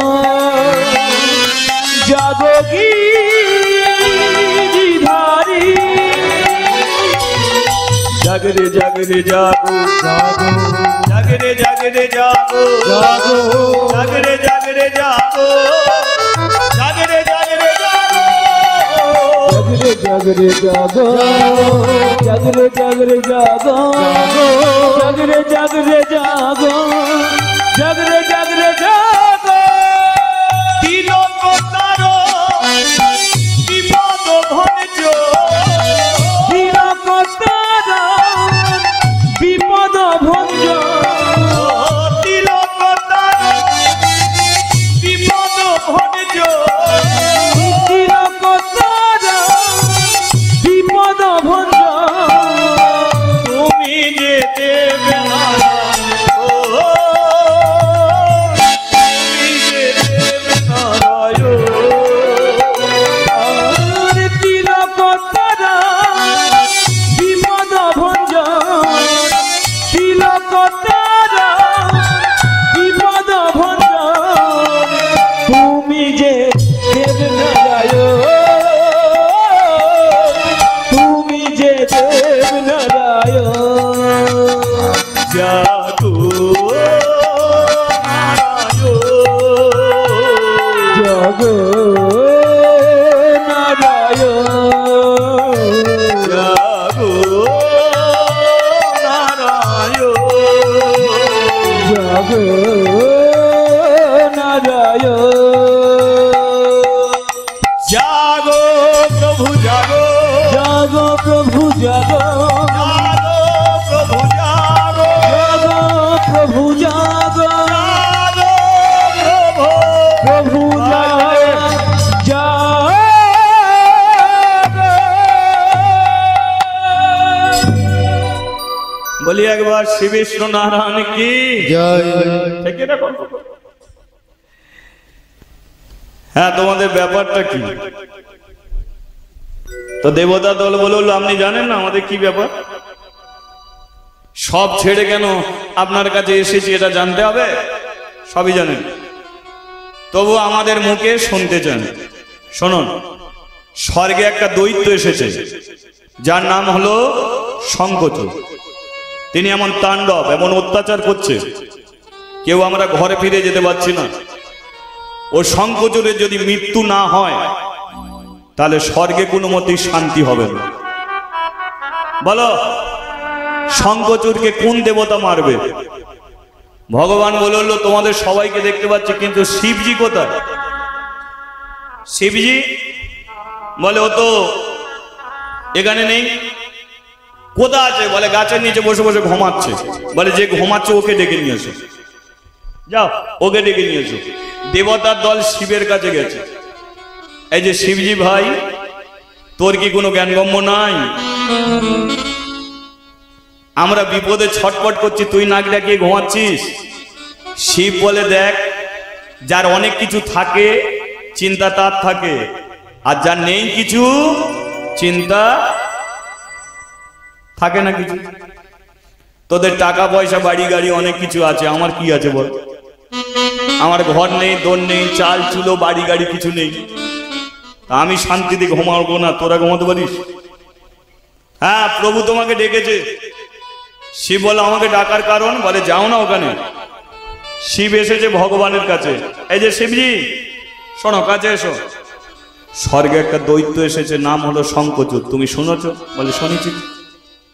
জাগো গিরিধারী। জাগরে জাগরে জাগো জাগো, জাগরে জাগরে জাগো জাগো, জাগরে জাগরে জাগো, জাগরে জাগরে জাগো, জাগরে জাগরে জাগো জাগরে জাগরে জাগো জাগরে জাগরে জাগো জাগরে জাগরে জাগো তিলক তারো বিপদ ভঞ্জ তিলক তারা বিপদ ভঞ্জ তিলক তারো বিপদ ভঞ্জ তিলক তারা বিপদ ভঞ্জ তুমি যে দেবে না তুমি যে দেবে নারায়ণ আর তিলক তারা বিপদ ভঞ্জ তিলক তারা বিপদ ভঞ্জ তুমি যে দেব নারায়ণ তুমি যে দেব নারায়ণ জাগো নারায়ণ জগ নারায়ণ জাগো নারায়ণ জগ নারায়ণ জাগো প্রভু জাগো জগ প্রভু জগ জাগো প্রভু জাগো জগ প্রভু জগ জাগো প্রভু প্রভু জগ বলি একবার শ্রী বিষ্ণু নারায়ণ কি জয় ঠিক রাখো। হ্যাঁ তোমাদের ব্যাপারটা কি? তো দেবতা দল বললো আপনি জানেন না আমাদের কি ব্যাপার? সব ছেড়ে কেন আপনার কাছে এসেছি এটা জানতে হবে? সবই জানেন, তবু আমাদের মুখে শুনতে চান। শুনুন, স্বর্গে একটা দৈত্য এসেছে যার নাম হলো শঙ্খচূড়। তিনি এমন তাণ্ডব এমন অত্যাচার করছে, কেউ আমরা ঘরে ফিরে যেতে পারছি না। ও শঙ্খচূড়ের যদি মৃত্যু না হয় তাহলে স্বর্গে কোনো মতেই শান্তি হবে না। বলো, শঙ্খচূড়কে কোন দেবতা মারবে? ভগবান বলল তোমাদের সবাইকে দেখতে পাচ্ছি, কিন্তু শিবজি কোথায়? শিবজি বলে ও তো এখানে নেই। কোথা আছে? বলে গাছের নিচে বসে বসে ঘুমাচ্ছে। বলে যে ঘুমাচ্ছে ওকে ডেকে নিয়ে এসো, যাও ওকে ডেকে নিয়ে এসো। দেবতার দল শিবের কাছে গেছে। এই যে শিবজি ভাই, তোর কি কোনো জ্ঞানগম্য নাই? আমরা বিপদে ছটপট করছি, তুই নাক ডাকিয়ে ঘুমাচ্ছিস। শিব বলে দেখ, যার অনেক কিছু থাকে চিন্তা তার থাকে, আর যার নেই কিছু চিন্তা থাকে না কিছু। তোদের টাকা পয়সা বাড়ি গাড়ি অনেক কিছু আছে, আমার কি আছে বল? আমার ঘর নেই, দোর নেই, চাল চুলো বাড়ি গাড়ি কিছু নেই। আমি শান্তিতে ঘুমাবো না, তোরা ঘুমাতে পারিস? হ্যাঁ, প্রভু তোমাকে ডেকেছে। শিব বলে আমাকে ডাকার কারণ? বলে যাও না ওখানে। শিব এসেছে ভগবানের কাছে। এই যে শিবজি, শোনো, কাছে এসো। স্বর্গে একটা দৈত্য এসেছে, নাম হলো শঙ্খচূড়। তুমি শুনেছো? বলে শুনেছি।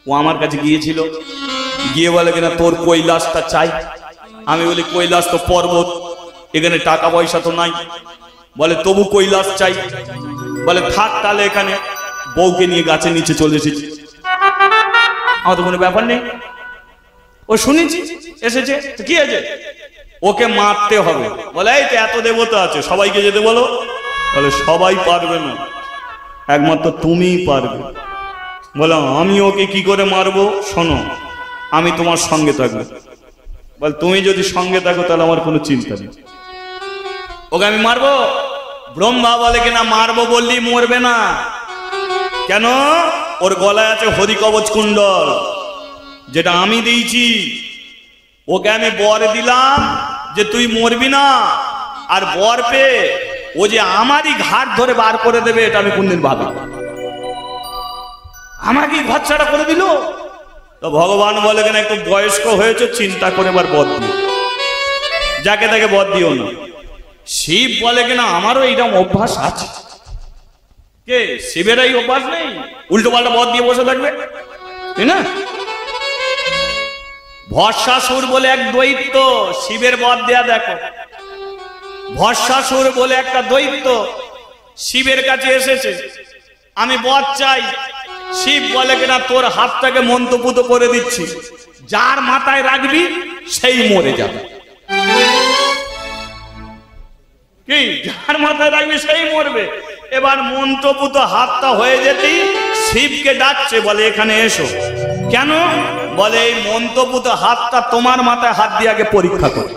ও আমার কাছে গিয়েছিল, গিয়ে বলে কিনা তোর কৈলাসটা চাই। আমি বলি কৈলাস তো পর্বত, এখানে টাকা পয়সা তো নাই। বলে তবু কৈলাস চাই। বলে থাক তাহলে এখানে, বউকে নিয়ে গাছের নিচে চলে এসেছি। আমার তো কোনো ব্যাপার নেই। ও শুনেছি এসেছে, তো কি আছে? ওকে মারতে হবে। বলে এই তো এত দেবতা আছে, সবাইকে যেতে বলো। বলে সবাই পারবে না, একমাত্র তুমিই পারবে। বলে আমি ওকে কি করে মারবো? শোনো, আমি তোমার সঙ্গে থাকবো। বল তুমি যদি সঙ্গে থাকো তাহলে আমার কোনো চিন্তা নেই, ওকে আমি মারবো। ব্রহ্মা বলে কিনা মারবো বললি মরবে না। কেন? ওর গলায় আছে হরিকবচ কুণ্ডল, যেটা আমি দিয়েছি। ওকে আমি বর দিলাম যে তুই মরবি না, আর বর পেয়ে ও যে আমারই ঘাট ধরে বার করে দেবে, এটা আমি কোনদিন ভাবি। আমাকে ঘর ছাড়া করে দিল। তো ভগবান বলে কেন একটু বয়স্ক হয়েছে, চিন্তা করে এবার বদ দিও, যাকে তাকে বদ দিও না। শিব বলে কিনা আমারও এইরকম অভ্যাস আছে, কে শিবের এই অভ্যাস নেই, উল্টো পাল্টা বদ দিয়ে বসে থাকবে, তাই না? ভস্মাসুর বলে এক দৈত্য শিবের বদ দেয়া দেখো। ভস্মাসুর বলে একটা দৈত্য শিবের কাছে এসেছে, আমি বদ চাই। শিব বলে কিনা তোর হাতটাকে মন্ত্রপুত করে দিচ্ছি, যার মাথায় রাখবি সেই মরে যাবে। কি যার মাথায় রাখবি সেই মরবে। এবার মন্ত্রপুত হাতটা হয়ে যেতেই শিবকে ডাকছে, বলে এখানে এসো। কেন? বলে এই মন্ত্রপুত হাতটা তোমার মাথায় হাত দিয়ে আগে পরীক্ষা করে।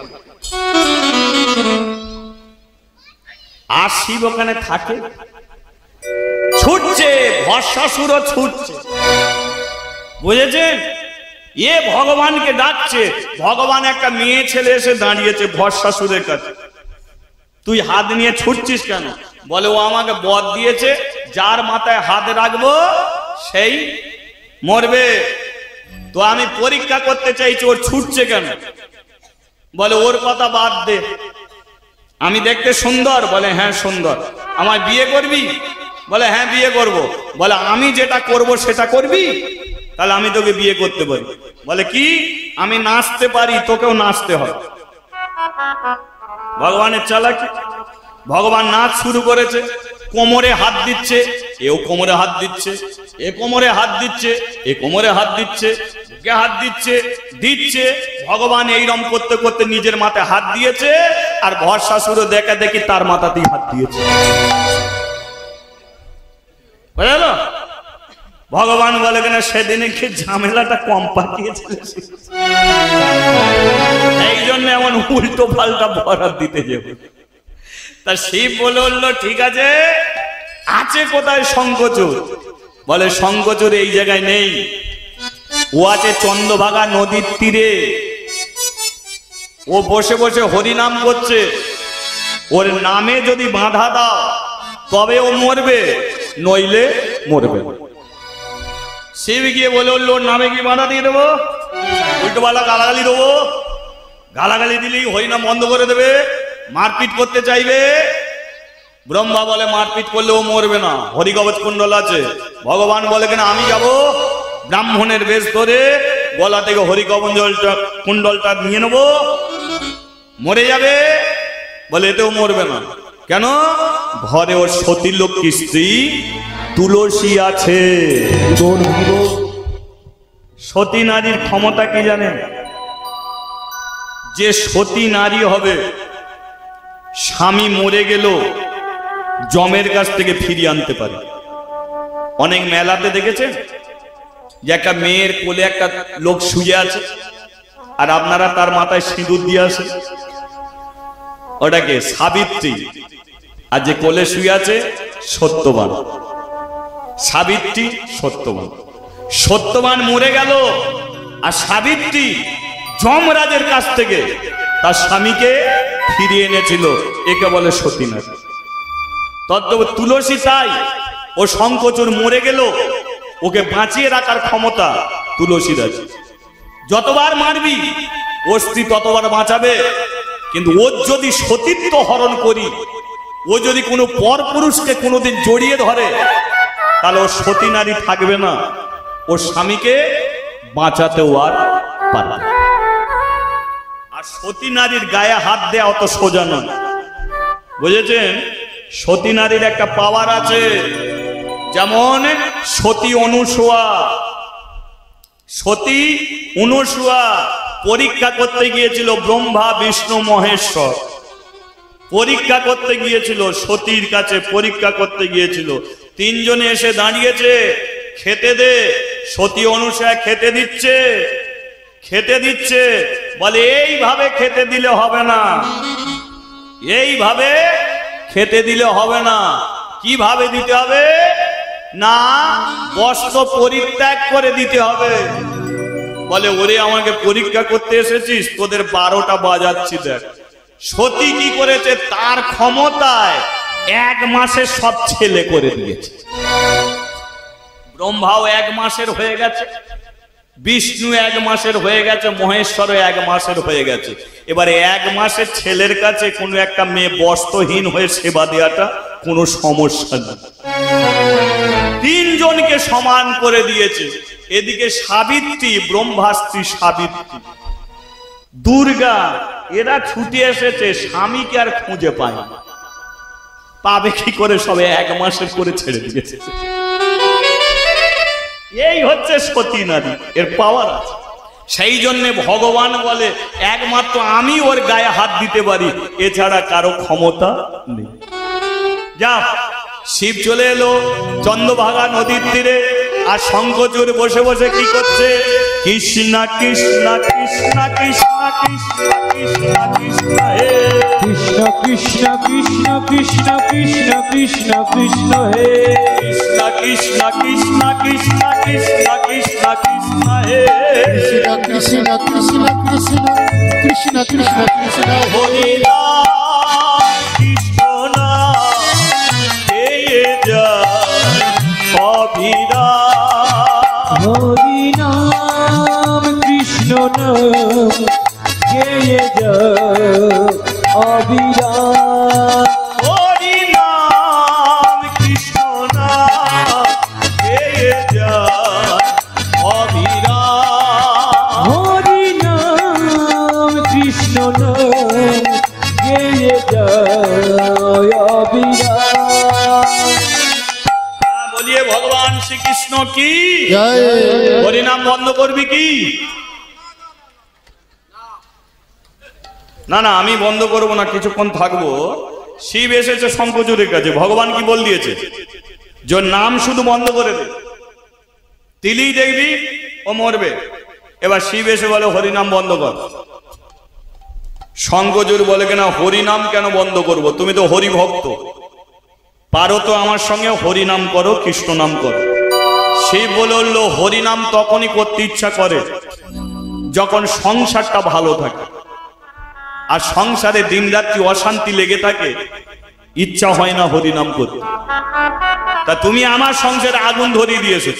আর শিব ওখানে থাকে, ছুটছে, ভস্মাসুরও ছুটছে, বুঝেছেন? এ ভগবানকে ডাকছে, ভগবান একটা মেয়ে ছেলে এসে দাঁড়িয়েছে ভস্মাসুরের কাছে। তুই হাত নিয়ে ছুটছিস কেন? বলে ও আমাকে বর দিয়েছে, যার মাথায় হাত রাখবো সেই মরবে। তো আমি পরীক্ষা করতে চাইছি ওর ছুটছে কেন। বলে ওর কথা বাদ দে, আমি দেখতে সুন্দর। বলে হ্যাঁ সুন্দর। আমায় বিয়ে করবি? বলে হ্যাঁ বিয়ে করব। বলে আমি যেটা করব সেটা করবি? তাহলে আমি তোকে বিয়ে করতে পারি। বলে কি? আমি নাচতে পারি, তোকেও নাচতে হবে। ভগবানের চালাকি। ভগবান নাচ শুরু করেছে, কোমরে হাত দিচ্ছে, এও কোমরে হাত দিচ্ছে, এ কোমরে হাত দিচ্ছে, এ কোমরে হাত দিচ্ছে, বুকে হাত দিচ্ছে দিচ্ছে। ভগবান এইরকম করতে করতে নিজের মাথায় হাত দিয়েছে, আর ভস্মাসুর দেখা দেখি তার মাথাতেই হাত দিয়েছে। বুঝল? ভগবান বলে কিনা সেদিনে কি ঝামেলাটা কম পাঠিয়েছিল, এই জন্য এমন উল্টো পাল্টা বরাত দিতে যাবে। তা শিব বলে উঠলো ঠিক আছে, আছে কোথায় শঙ্খচূড়? বলে শঙ্খচূড় এই জায়গায় নেই, ও আছে চন্দ্রভাগা নদীর তীরে। ও বসে বসে হরিনাম করছে, ওর নামে যদি বাধা দাও তবে ও মরবে, নইলে মরবে। শিব গিয়ে বলে উঠলো ওর নামে কি বাধা দিয়ে দেবো? উল্টো পাল্টা গালাগালি দেবো, গালাগালি দিলেই হরিনাম বন্ধ করে দেবে, মারপিট করতে চাইবে। ব্রহ্মা বলে মারপিট করলে ও মরবে না, হরিকবচ কুণ্ডল আছে। ভগবান বলে কিনা আমি যাব ব্রাহ্মণের বেশ ধরে গলা থেকে হরিকবচ কুণ্ডলটা নিয়ে নেবো, মরে যাবে। বলে এতেও মরবে না। কেন? ঘরে ওর সতী লক্ষ্মী স্ত্রী তুলসী আছে। সতী নারীর ক্ষমতা কি জানেন? যে সতী নারী হবে, স্বামী মরে গেল যমের কাছ থেকে ফিরিয়ে আনতে পারে। অনেক মেলাতে দেখেছেন যে একটা মেয়ের কোলে একটা লোক শুয়ে আছে, আর আপনারা তার মাথায় সিঁদুর দিয়ে আসেন, ওটাকে সাবিত্রী। আর যে কোলে শুয়ে আছে সত্যবান। সাবিত্রী সত্যবান। সত্যবান মরে গেল, আর সাবিত্রী যমরাজের কাছ থেকে তার স্বামীকে ফিরিয়ে এনেছিল, একে বলে সতী নারী। তদ্রূপ তুলসী তাই, ও শঙ্খচূড় মরে গেল, ওকে বাঁচিয়ে রাখার ক্ষমতা তুলসীর আছে। যতবার মারবি ওর স্ত্রী ততবার বাঁচাবে। কিন্তু ওর যদি সতীত্ব হরণ করি, ও যদি কোনো পর পুরুষকে কোনোদিন জড়িয়ে ধরে, তাহলে ও সতী নারী থাকবে না, ওর স্বামীকে বাঁচাতেও আর পারবে। আর সতী নারীর গায়ে হাত দেয়া অত সোজা নয়, বুঝেছেন? সতী নারীর একটা পাওয়ার আছে, যেমন সতী অনুসূয়া। সতী অনুসূয়া পরীক্ষা করতে গিয়েছিল ব্রহ্মা বিষ্ণু মহেশ্বর, পরীক্ষা করতে গিয়েছিল সতীর কাছে, পরীক্ষা করতে গিয়েছিল। তিনজনে এসে দাঁড়িয়েছে, খেতে দে। সতী অনুসূয়া খেতে দিচ্ছে, খেতে দিচ্ছে। বলে এইভাবে খেতে দিলে হবে না, এইভাবে খেতে দিলে হবে না। কিভাবে দিতে হবে? না, বস্ত্র পরিত্যাগ করে দিতে হবে। বলে ওরে আমাকে পরীক্ষা করতে এসেছিস, তোদের 12টা বাজাচ্ছি দেখ। সতী কি করেছে? তার ক্ষমতায় 1 মাসে সব ছেলে করে দিয়েছে। ব্রহ্মাও 1 মাসের হয়ে গেছে, বিষ্ণু 1 মাসের হয়ে গেছে, মহেশ্বরও 1 মাসের হয়ে গেছে। এবারে 1 মাসের ছেলের কাছে কোনো একটা মেয়ে বস্ত্রহীন হয়ে সেবা দেওয়াটা কোনো সমস্যা নেই। তিনজনকে সমান করে দিয়েছে। এদিকে সাবিত্রী, ব্রহ্মাস্ত্রী সাবিত্রী, দুর্গা, এরা ছুটে এসেছে, স্বামীকে আর খুঁজে পায় না। পাবে কি করে, সবে 1 মাসের করে ছেড়ে দিয়েছে। এই হচ্ছে সতী নারী, এর পাওয়ার আছে। সেই জন্য ভগবান বলে একমাত্র আমি ওর গায়ে হাত দিতে পারি, এছাড়া কারো ক্ষমতা নেই। যা, শিব চলে এলো চন্দ্রভাগা নদীর তীরে, আর শঙ্খচূড় বসে বসে কি করছে? কৃষ্ণ কৃষ্ণ কৃষ্ণ কৃষ্ণ কৃষ্ণ কৃষ্ণ কৃষ্ণ হে কৃষ্ণ কৃষ্ণ কৃষ্ণ কৃষ্ণ কৃষ্ণ কৃষ্ণ কৃষ্ণ হে কৃষ্ণ কৃষ্ণ কৃষ্ণ কৃষ্ণ কৃষ্ণ কৃষ্ণ কৃষ্ণ হে কৃষ্ণ কৃষ্ণ কৃষ্ণ কৃষ্ণ কৃষ্ণ কৃষ্ণ হরি নাম কৃষ্ণ নাম গেয়ে যায় অবিরাম। হরি নাম কৃষ্ণ নাম গেয়ে যায় অবিরাম। হরি নাম কৃষ্ণ নাম গেয়ে যায় অবিরাম। হরি নাম কৃষ্ণ নাম গেয়ে যায় অবিরাম। বলিয়ে ভগবান শ্রীকৃষ্ণ কি জয়। হরিনাম বন্ধ করবি কি? না না, আমি বন্ধ করব না, কিছুক্ষণ থাকবো। শিব এসেছে শঙ্খচূড়ের কাছে, ভগবান কি বল দিয়েছে? যে নাম শুধু বন্ধ করে দে, তিলি দেখবি ও মরবে। এবার শিব এসে বলে হরিনাম বন্ধ কর। শঙ্খচূড় বলে কিনা হরিনাম কেন বন্ধ করব, তুমি তো হরি ভক্ত, পারো তো আমার সঙ্গে হরিনাম করো, কৃষ্ণ নাম করো। শিব বলল হরিনাম তখনই করতে ইচ্ছা করে যখন সংসারটা ভালো থাকে, আর সংসারে দিনরাত্রি অশান্তি লেগে থাকে, ইচ্ছা হয় না হরিনাম করতে। তা তুমি আমার সংসারে আগুন ধরিয়ে দিয়েছো,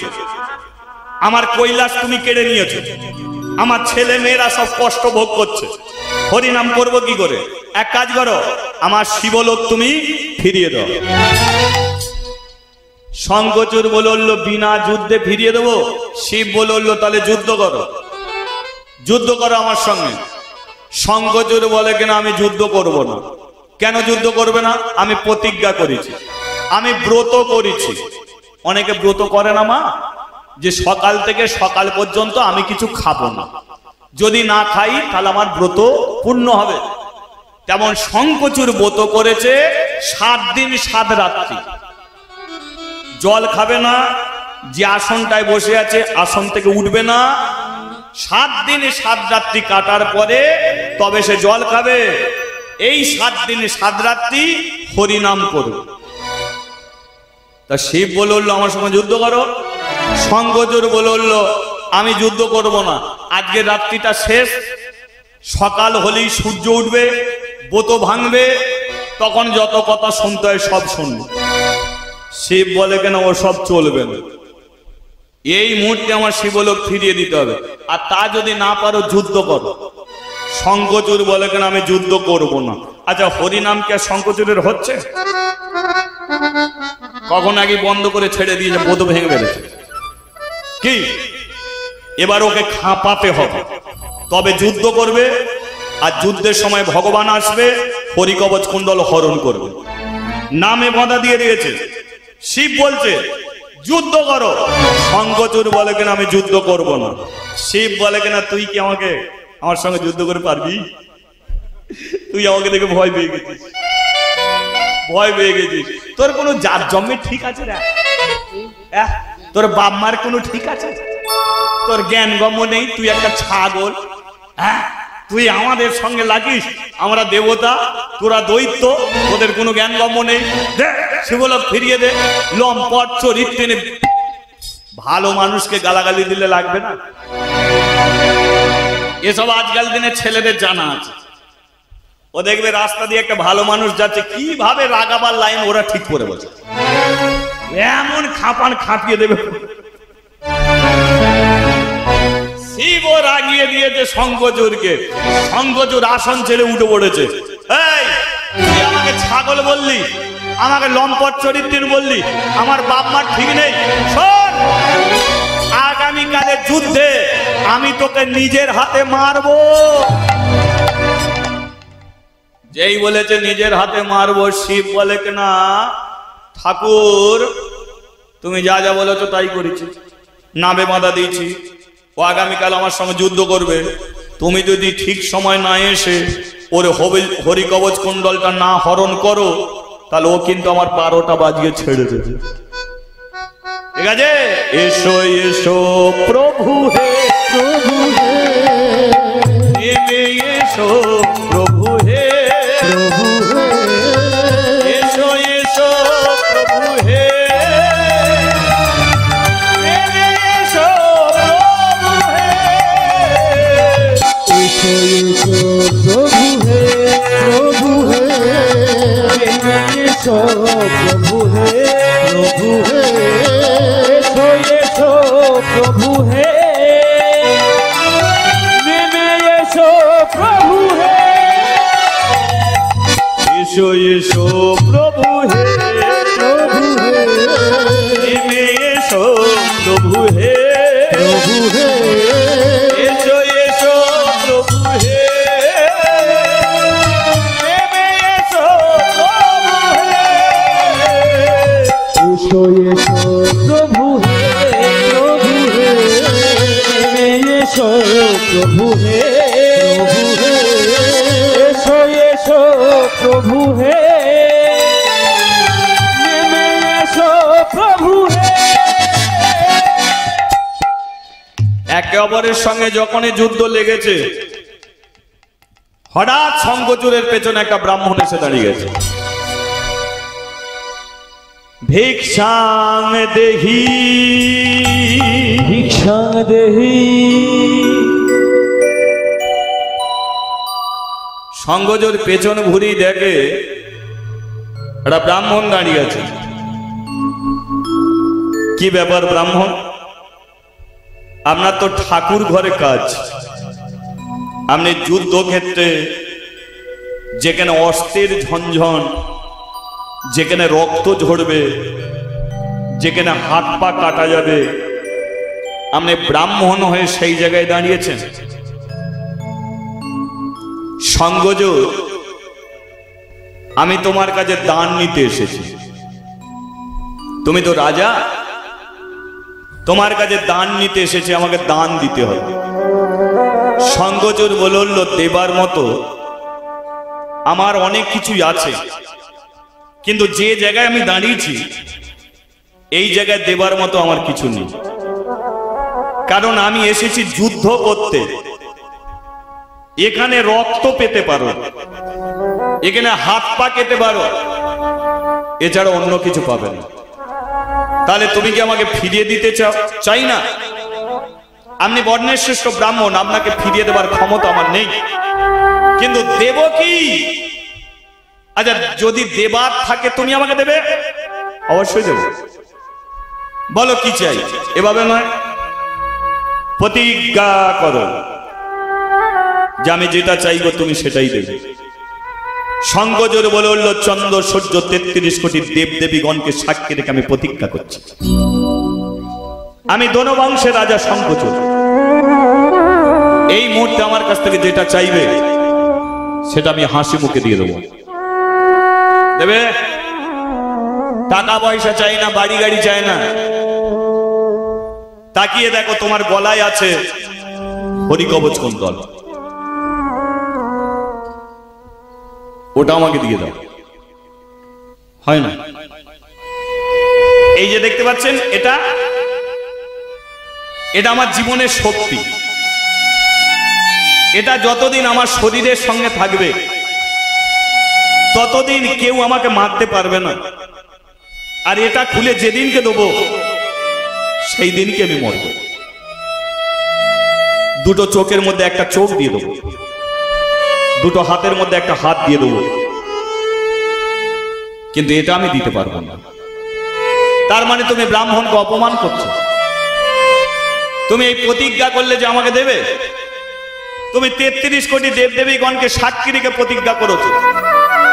আমার কৈলাস তুমি কেড়ে নিয়েছো, আমার ছেলে মেয়েরা সব কষ্ট ভোগ করছে, হরিনাম করব কি করে? এক কাজ করো, আমার শিবলোক তুমি ফিরিয়ে দাও। শঙ্খচূড় বলল বিনা যুদ্ধে ফিরিয়ে দেবো। শিব বলল তাহলে যুদ্ধ করো, যুদ্ধ করো আমার সঙ্গে। শঙ্খচূড় বলে কিনা আমি যুদ্ধ করব না। কেন যুদ্ধ করবে না? আমি প্রতিজ্ঞা করেছি, আমি ব্রত করেছি। অনেকে ব্রত করে না মা, যে সকাল থেকে সকাল পর্যন্ত আমি কিছু খাবো না, যদি না খাই তাহলে আমার ব্রত পূর্ণ হবে। তেমন শঙ্খচূড় ব্রত করেছে 7 দিন 7 রাত্রি, জল খাবে না, যে আসনটায় বসে আছে আসন থেকে উঠবে না। 7 দিন 7 রাত্রি কাটার পরে তবে সে জল খাবে। এই 7 দিন 7 রাত্রি হরিনাম করবে। তা শিব বলল আমার সঙ্গে যুদ্ধ করো। শঙ্খচূড় বলল আমি যুদ্ধ করব না, আজকে রাত্রিটা শেষ, সকাল হলেই সূর্য উঠবে, ব্রত ভাঙবে, তখন যত কথা শুনতে হয় সব শুনবে। শিব বলে কেন ও সব চলবে না, এই মুহূর্তে আমার শিবলোক ফিরিয়ে দিতে হবে, আর তা যদি না পারো যুদ্ধ করো। শঙ্খচূড় বলে কেন আমি যুদ্ধ করব না। আচ্ছা হরিনাম কে শঙ্খচূড়ের হচ্ছে? কখন আগে বন্ধ করে ছেড়ে দিয়েছে, বোধ ভেঙে বেড়েছে কি? এবার ওকে খাপাতে হবে, তবে যুদ্ধ করবে। আর যুদ্ধের সময় ভগবান আসবে, হরিকবচ কুণ্ডল হরণ করবে। নামে বাধা দিয়ে দিয়েছে। শিব বলছে যুদ্ধ করো। শঙ্খচূড় বলে কিনা আমি যুদ্ধ করব না। শিব বলে কিনা তুই কি আমাকে আমার সঙ্গে যুদ্ধ করে পারবি? তুই আমাকে দেখে ভয় পেয়ে গেছিস, ভয় পেয়ে গেছিস। তোর কোনো জাত জন্মে ঠিক আছে রে? তোর বাপ মার কোনো ঠিক আছে? তোর জ্ঞান গম্য নেই, তুই একটা ছাগল। হ্যাঁ, তুই আমাদের সঙ্গে লাগিস, আমরা দেবতা, তোরা দৈত্য, তোদের কোনো জ্ঞান গম্য নেই। দে শিবলোক ফিরিয়ে দে। লম্পট চরিত্রে ভালো মানুষকে গালাগালি দিলে লাগবে না? এসব আজকাল দিনে ছেলেদের জানা আছে। ও দেখবে রাস্তা দিয়ে একটা ভালো মানুষ যাচ্ছে, কিভাবে রাগাবার লাইন ওরা ঠিক করে বলছে, এমন খাপান খাপিয়ে দেবে। শিব রাগিয়ে দিয়েছে শঙ্খচূড়কে। শঙ্খচূড় আসন ছেড়ে উঠে পড়েছে। এই তুই আমাকে ছাগল বললি, আমাকে লম্পট চরিত্রের বললি, আমার বাপ মার ঠিক নেই। শোন, আগামীকালের যুদ্ধে আমি তোকে নিজের হাতে মারবো। যেই বলেছে নিজের হাতে মারবো, শিব বলে কিনা ঠাকুর তুমি যা যা বলেছো তাই করেছি, নামে বাঁধা দিয়েছি, ও আগামীকাল আমার সঙ্গে যুদ্ধ করবে। তুমি যদি ঠিক সময় না এসে ওর হরিকবচ কুণ্ডলটা না হরণ করো, তাহলে ও কিন্তু আমার 12টা বাজিয়ে ছেড়ে দেবে। ঠিক আছে? এসো এসো প্রভু হে, প্রভু হে, নেমে এসো প্রভু হে, প্রভু হে, এসো এসো প্রভু হে, নেমে এসো প্রভু হে। এসো এসো প্রভু হে, প্রভু হে, এসো প্রভু হে, প্রভু হে, এসো এসো প্রভু হে, নেমে এসো প্রভু হে, এসো এসো প্রভু হে, প্রভু হে, নেমে এসো প্রভু হে, প্রভু হে, এসো এসো প্রভু হে, নেমে এসো প্রভু হে। এসো এসো প্রভু হে, প্রভু হে, নেমে এসো প্রভু হে, প্রভু হে, এসো এসো প্রভু হে, নেমে এসো প্রভু হে। একে অপরের সঙ্গে যখনই যুদ্ধ লেগেছে, হঠাৎ শঙ্খচূড়ের পেছনে একটা ব্রাহ্মণ এসে দাঁড়িয়ে গেছে। ভিক্ষাং দেহি, ভিক্ষা দেহি, শঙ্খচূড় পেছন ঘুরি দেখে একটা ব্রাহ্মণ দাঁড়িয়ে আছে। কি ব্যাপার ব্রাহ্মণ? আপনার তো ঠাকুর ঘরে কাজ, আপনি যুদ্ধক্ষেত্রে যেখানে অস্ত্রের ঝনঝন, যেখানে রক্ত ঝরবে, যেখানে হাত পা কাটা যাবে, আপনি ব্রাহ্মণ হয়ে সেই জায়গায় দাঁড়িয়েছেন। সঙ্গযোগ, আমি তোমার কাছে দান নিতে এসেছি। তুমি তো রাজা, তোমার কাছে দান নিতে এসেছি, আমাকে দান দিতে হবে। সঙ্গযোগ বলল, দেবার মতো আমার অনেক কিছুই আছে, কিন্তু যে জায়গায় আমি দাঁড়িয়েছি এই জায়গায় দেবার মতো আমার কিছু নেই। কারণ আমি এসেছি যুদ্ধ করতে। এখানে রক্ত পেতে পারো, এখানে হাত পা কেটে পারো, এছাড়া অন্য কিছু পাবে না। তাহলে তুমি কি আমাকে ফিরিয়ে দিতে চাও? চাই না। আপনি বর্ণের শ্রেষ্ঠ ব্রাহ্মণ, আপনাকে ফিরিয়ে দেবার ক্ষমতা আমার নেই, কিন্তু দেব কি? আচ্ছা, যদি দেবার থাকে তুমি আমাকে দেবে? অবশ্যই দেব। বলো কি চাই? এভাবে নয়, প্রতিজ্ঞা করো যে আমি যেটা চাইবো তুমি সেটাই দেবে। সঙ্গজোর বলে উঠল, চন্দ্র সূর্য 33 কোটি দেব দেবীগণকে সাক্ষী রেখে আমি প্রতিজ্ঞা করছি, আমি দনবংশের রাজা শঙ্খচূড়, এই মুহূর্তে আমার কাছ থেকে যেটা চাইবে সেটা আমি হাসি মুখে দিয়ে দেবো। দেবে? টাকা পয়সা চাই না, বাড়ি গাড়ি চাই না। তাকিয়ে দেখো, তোমার গলায় আছে হরিকবচ কুণ্ডল, ওটা আমাকে দিয়ে দাও। হয় না? এই যে দেখতে পাচ্ছেন, এটা এটা আমার জীবনের শক্তি। এটা যতদিন আমার শরীরের সঙ্গে থাকবে ততদিন কেউ আমাকে মারতে পারবে না। আর এটা খুলে যেদিনকে দেবো সেই দিনকে আমি মরব। দুটো চোখের মধ্যে একটা চোখ দিয়ে দেবো, দুটো হাতের মধ্যে একটা হাত দিয়ে দেবো, কিন্তু এটা আমি দিতে পারবো না। তার মানে তুমি ব্রাহ্মণকে অপমান করছো। তুমি এই প্রতিজ্ঞা করলে যে আমাকে দেবে, তুমি 33 কোটি দেবদেবীগণকে সাক্ষী রেখে প্রতিজ্ঞা করেছো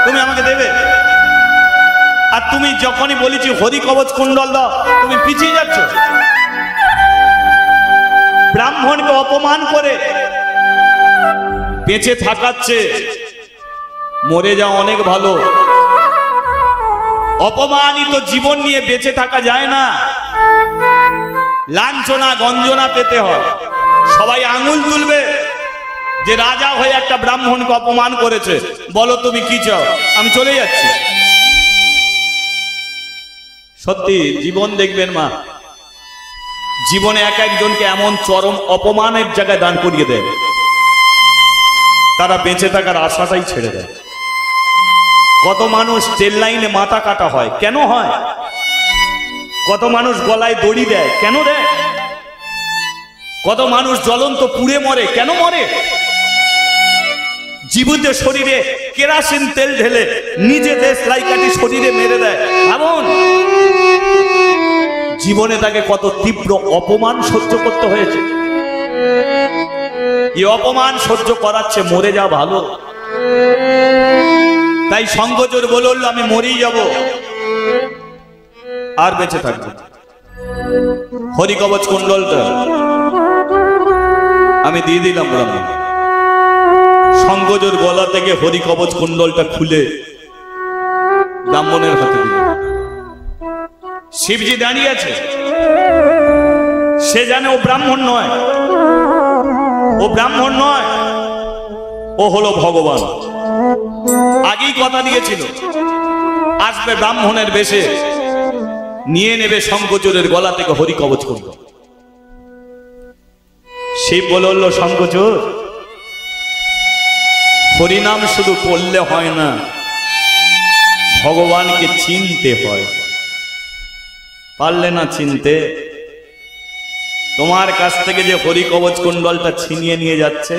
তুমি আমাকে দেবে। আর তুমি যখনই বলেছি হরি কবচ কুণ্ডল দাও, তুমি পিছিয়ে যাচ্ছ। ব্রাহ্মণকে অপমান করে বেঁচে থাকাচ্ছে, মরে যাওয়া অনেক ভালো। অপমানিত জীবন নিয়ে বেঁচে থাকা যায় না, লাঞ্ছনা গঞ্জনা পেতে হয়। সবাই আঙুল তুলবে যে রাজা হয়ে একটা ব্রাহ্মণকে অপমান করেছে, বলো তুমি কি চাও, আমি চলে যাচ্ছি। সত্যি জীবন দেখবেন মা, জীবনে এক একজনকে এমন চরম অপমানের জায়গায় দান করিয়ে দেয়, তারা বেঁচে থাকার আশাটাই ছেড়ে দেয়। কত মানুষ ট্রেন লাইনে মাথা কাটা হয়, কেন হয়? কত মানুষ গলায় দড়ি দেয়, কেন দেয়? কত মানুষ জ্বলন্ত পুড়ে মরে, কেন মরে? জীবিত শরীরে কেরাসিন তেল ঢেলে নিজেদের সেলাই কাটি শরীরে মেরে দেয়। এমন জীবনে তাকে কত তীব্র অপমান সহ্য করতে হয়েছে। এই অপমান সহ্য করাচ্ছে, মরে যা ভালো। তাই সঙ্গজোর বলল আমি মরেই যাব, আর বেঁচে থাকবো। হরি কবচ কুণ্ডলটা আমি দিয়ে দিলাম ব্রাহ্মণ। সঙ্গজোর গলা থেকে হরি কবচ কুণ্ডলটা খুলে ব্রাহ্মণের হাতে দিল। শিবজি দাঁড়িয়ে আছে, সে জানে ও ব্রাহ্মণ নয়, ও ব্রাহ্মণ নয়, ও হলো ভগবান। আগেই কথা দিয়েছিল আসবে ব্রাহ্মণের বেশে, নিয়ে নেবে শঙ্খচূড়ের গলা থেকে হরি কবচ কুণ্ডল। শিব বলল শঙ্খচূড়, হরিনাম শুধু পড়লে হয় না, ভগবানকে চিনতে হয়। পারলে না চিনতে, তোমার কাছ থেকে যে হরি কবচ কুণ্ডলটা ছিনিয়ে নিয়ে যাচ্ছে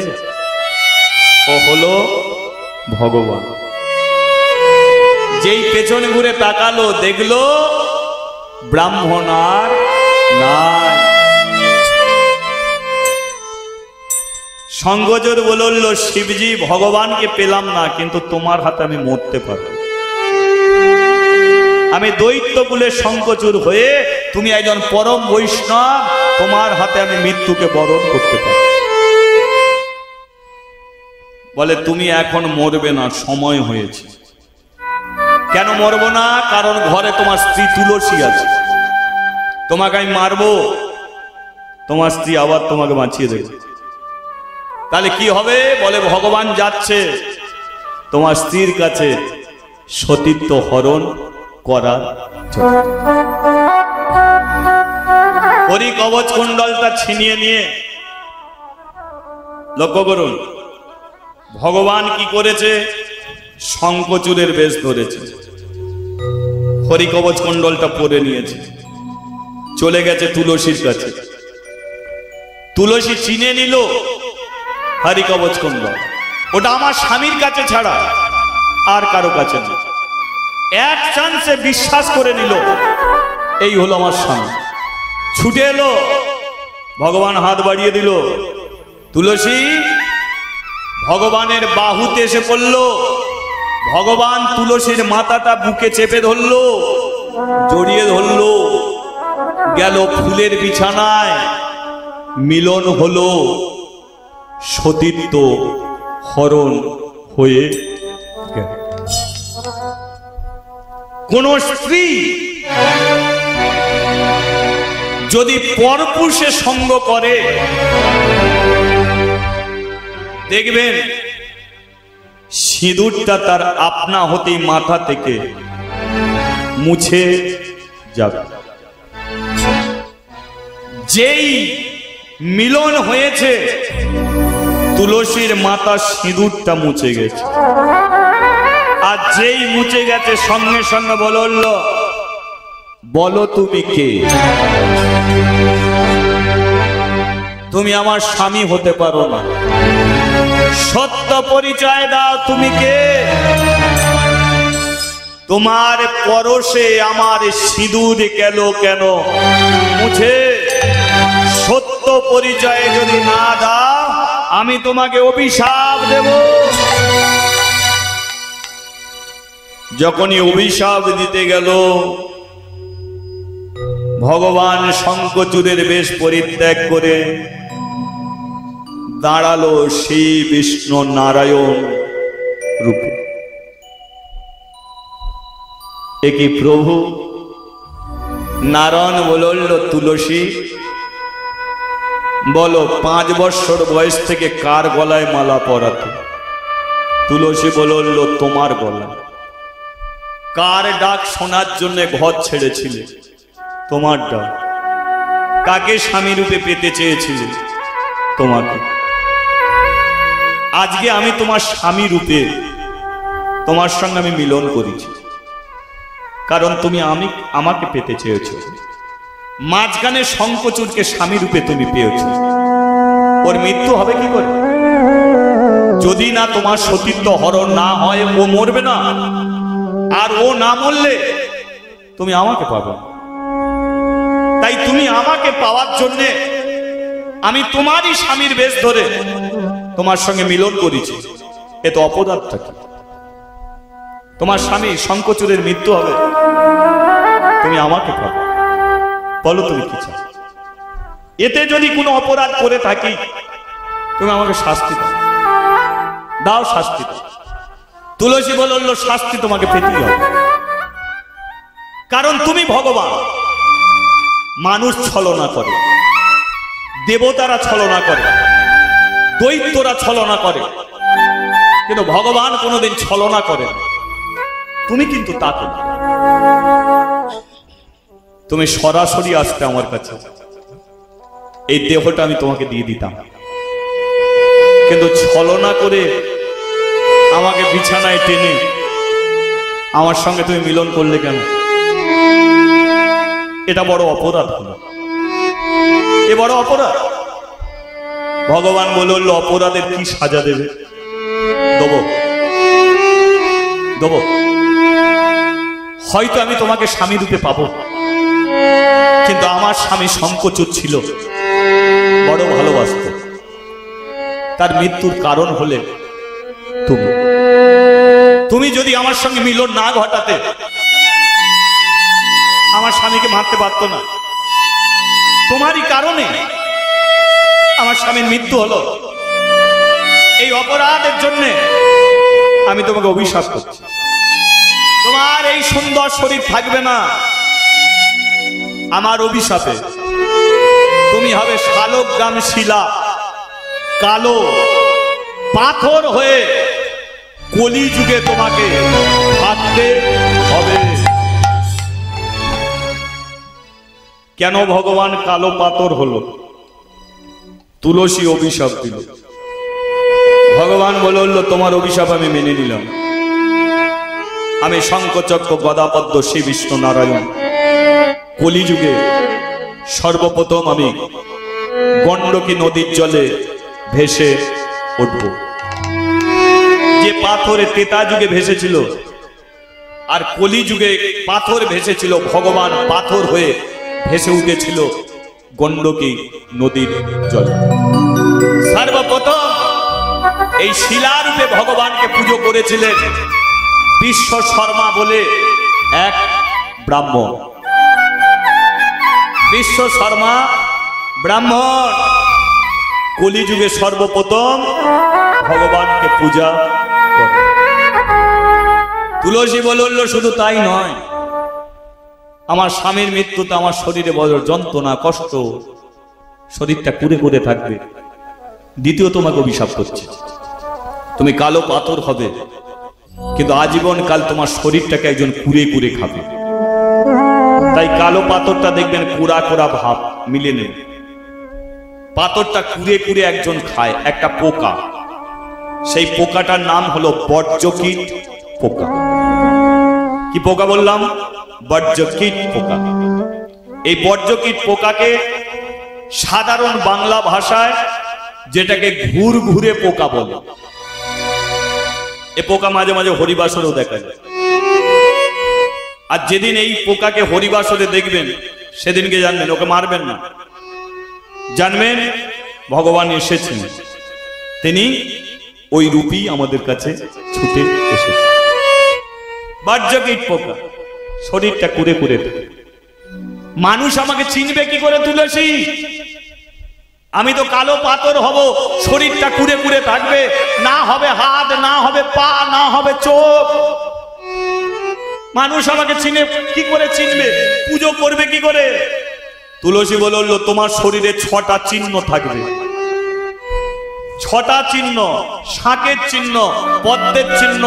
ও হলো ভগবান। যেই পেছনে ঘুরে তাকালো দেখলো ব্রাহ্মণ আর নাই। সঙ্গজোর বলল শিবজি ভগবানকে পেলাম না, কিন্তু তোমার হাতে আমি মরতে পারবো। আমি দৈত্য কুলের শঙ্খচূড় হয়ে, তুমি একজন পরম বৈষ্ণব, তোমার হাতে আমি মৃত্যুকে বরণ করতে পারি। বলে তুমি এখন মরবে না, সময় হয়েছে। কেন মরবো না? কারণ ঘরে তোমার স্ত্রী তুলসী আছে, তোমাকে আমি মারবো, তোমার স্ত্রী আবার তোমাকে বাঁচিয়ে দেবে। তাহলে কি হবে? বলে ভগবান যাচ্ছে তোমার স্ত্রীর কাছে সতীত্ব হরণ করার জন্য। হরি কবচ কুণ্ডলটা ছিনিয়ে নিয়ে, লক্ষ্য করুন ভগবান কি করেছে, শঙ্খচূড়ের বেশ ধরেছে, হরি কবচ কুণ্ডলটা পরে নিয়েছে, চলে গেছে তুলসীর কাছে। তুলসী চিনে নিল হরি কবচ কুণ্ডল, ওটা আমার স্বামীর কাছে ছাড়া আর কারো কাছে না। এক চান্সে বিশ্বাস করে নিল এই হলো আমার স্বামী। ছুটে এলো, ভগবান হাত বাড়িয়ে দিল, তুলসী ভগবানের বাহুতে এসে পড়ল। ভগবান তুলসীর মাথাটা বুকে চেপে ধরলো, জড়িয়ে ধরলো, গেল ফুলের বিছানায়, মিলন হলো, সতীত্ব হরণ হয়ে গেল। কোন স্ত্রী যদি পরপুরুষের সঙ্গ করে দেখবেন সিঁদুরটা তার আপনা হতেই মাথা থেকে মুছে যাবে। যেই মিলন হয়েছে তুলসীর মাথা সিঁদুরটা মুছে গেছে, আর যেই মুছে গেছে সঙ্গে সঙ্গে বলল বলো তুমি কে? তুমি আমার স্বামী হতে পারো না, সত্য পরিচয় দাও, তুমি কে? তোমার পরশে আমার সিঁদুর গেল কেন মুছে? সত্য পরিচয় যদি না দাও আমি তোমাকে অভিশাপ দেব। যখনই অভিশাপ দিতে গেল, ভগবান শঙ্খচূড়ের বেশ পরিত্যাগ করে দাঁড়ালো শ্রী বিষ্ণু নারায়ণ রূপে। একই প্রভু নারায়ণ বলল, তুলসী বলো 5 বছর বয়স থেকে কার গলায় মালা পরাতো? তুলসী বলল, তোমার গলায়। কার ডাক শোনার জন্য ঘর ছেড়েছিলে? তোমার ডাক। কাকে স্বামী রূপে পেতে চেয়েছিলে? তোমাকে। আজকে আমি তোমার স্বামী রূপে তোমার সঙ্গে আমি মিলন করেছি, কারণ তুমি আমাকে পেতে চেয়েছ। মাঝখানে শঙ্খচূড়কে স্বামী রূপে তুমি পেয়েছ। ওর মৃত্যু হবে কি করে? যদি না তোমার সতীত্ব হরণ না হয়, ও মরবে না। আর ও না মরলে তুমি আমাকে পাবে। তাই তুমি আমাকে পাওয়ার জন্য আমি তোমারই স্বামীর বেশ ধরে তোমার সঙ্গে মিলন করেছি। এ তো অপরাধটা কি? তোমার স্বামী শঙ্খচূড়ের মৃত্যু হবে, তুমি আমাকে পাবে। বলো তুমি কি চাও? এতে যদি কোনো অপরাধ করে থাকি, তুমি আমাকে শাস্তি দাও, দাও শাস্তি দাও। তুলসী বলল, শাস্তি তোমাকে পেতেই হবে, কারণ তুমি ভগবান। মানুষ ছলনা করে, দেবতারা ছলনা করে, দৈত্যরা ছলনা করে, কিন্তু ভগবান কোনোদিন ছলনা করে না। তুমি কিন্তু তা করো। তুমি সরাসরি আসতে আমার কাছে, এই দেহটা আমি তোমাকে দিয়ে দিতাম, কিন্তু ছলনা করে আমাকে বিছানায় টেনে আমার সঙ্গে তুমি মিলন করলে কেন? এটা বড় অপরাধ হলো, এ বড় অপরাধ। ভগবান বলল, অপরাধের কি সাজা দেবে? দেবো, দেবো। হয়তো আমি তোমাকে স্বামী রূপে পাবো, কিন্তু আমার স্বামী শঙ্খচূড় ছিল, বড় ভালোবাসত। তার মৃত্যুর কারণ হলে তুমি। তুমি যদি আমার সঙ্গে মিলন না ঘটাতে, আমার স্বামীকে মারতে পারত না। তোমারই কারণে আমার স্বামীর মৃত্যু হলো। এই অপরাধের জন্য আমি তোমাকে অভিশাপ করছি। তোমার এই সুন্দর শরীর থাকবে না। আমার অভিশাপে তুমি হবে শালগ্রাম শিলা, কালো পাথর হয়ে কলিযুগে তোমাকে থাকতে হবে। কেন ভগবান কালো পাথর হলো? তুলসী অভিশাপ দিল। ভগবান বলল, তোমার অভিশাপ আমি মেনে নিলাম। আমি শঙ্খচক্র গদাপদ্ম শ্রী বিষ্ণু নারায়ণ কলিযুগে সর্বপ্রথম আমি গণ্ডকী নদীর জলে ভেসে উঠব। যে পাথরে ত্রেতা যুগে ভেসেছিল আর কলিযুগে পাথর ভেসেছিল, ভগবান পাথর হয়ে ভেসে উঠেছিল গণ্ডকী নদীর জলে। সর্বপ্রথম এই শিলারূপে ভগবানকে পুজো করেছিলেন বিশ্ব শর্মা বলে এক ব্রাহ্মণ। বিশ্ব শর্মা ব্রাহ্মণ কলিযুগে সর্বপ্রথম ভগবানকে পূজা করে। তুলসী বলল, শুধু তাই নয়, আমার স্বামীর মৃত্যুতে আমার শরীরে বড় যন্ত্রণা, কষ্ট, শরীরটা কুড়ে কুড়ে থাকবে। দ্বিতীয় তোমাকে অভিশাপ করছে, তুমি কালো পাথর হবে, কিন্তু আজীবন কাল তোমার শরীরটাকে একজন কুড়ে কুড়ে খাবে। তাই কালো পাথরটা দেখবেন কুড়া কুড়া ভাব, মিলে নেবে। পাথরটা কুড়ে কুড়ে একজন খায়, একটা পোকা। সেই পোকাটার নাম হলো বর্জ্যকীট পোকা। কি পোকা বললাম? বর্জ্যকীট পোকা। এই বর্জ্যকীট পোকাকে সাধারণ বাংলা ভাষায় যেটাকে ঘুরঘুরে পোকা বলে। এ পোকা মাঝে মাঝে হরিবাসরেও দেখা যায়। আর যেদিন এই পোকাকে হরিবাসরে দেখবেন, সেদিনকে জানবেন ওকে মারবেন না, জানবেন ভগবান এসেছেন, তিনি ওই রূপী আমাদের কাছে ছুটে এসেছেন। বাহ্য কীট পোকা, শরীরটা কুড়ে কুড়ে থাকে। মানুষ আমাকে চিনবে কি করে তুলসী? আমি তো কালো পাথর হব, শরীরটা কুড়ে কুড়ে থাকবে, না হবে হাত, না হবে পা, না হবে চোখ। মানুষ আমাকে চিনে কি করে চিনবে? পুজো করবে কি করে? তুলসী বলল তোমার শরীরে 6টা চিহ্ন থাকবে। 6টা চিহ্ন, শাঁখের চিহ্ন, পদ্মের চিহ্ন,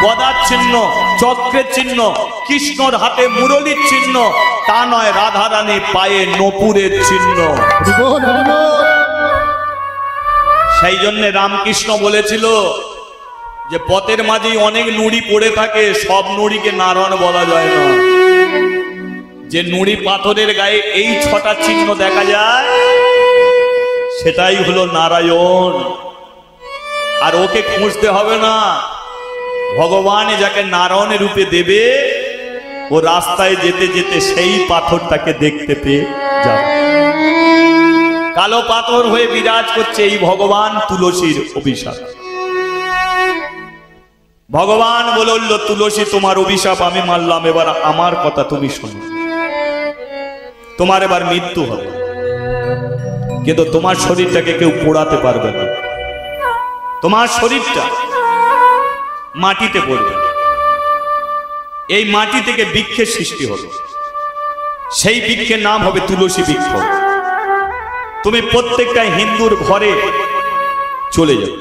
গদার চিহ্ন, চক্রের চিহ্ন, কৃষ্ণর হাতে মুরলীর চিহ্ন, তা নয় রাধারানী পায়ে নপুরের চিহ্ন। সেই জন্য রামকৃষ্ণ বলেছিল যে পথের মাঝে অনেক নুড়ি পড়ে থাকে, সব নুড়িকে নারায়ণ বলা যায় না। যে নুড়ি পাথরের গায়ে এই 6টা চিহ্ন দেখা যায়, সেটাই হলো নারায়ণ। আর ওকে খুঁজতে হবে না, ভগবান যাকে নারায়ণের রূপে দেবে, ও রাস্তায় যেতে যেতে সেই পাথরটাকে দেখতে পেয়ে যাবে। কালো পাথর হয়ে বিরাজ করছে এই ভগবান তুলসীর অভিশাপ। ভগবান বলল তুলসী তোমার অভিশাপ আমি মানলাম, এবার আমার কথা তুমি শোনো। তোমার এবার মৃত্যু হবে, কিন্তু তোমার শরীরটাকে কেউ পোড়াতে পারবে না। তোমার শরীরটা মাটিতে পড়বে, এই মাটি থেকে বৃক্ষের সৃষ্টি হবে, সেই বৃক্ষের নাম হবে তুলসী বৃক্ষ। তুমি প্রত্যেকটা হিন্দুর ঘরে চলে যাবে,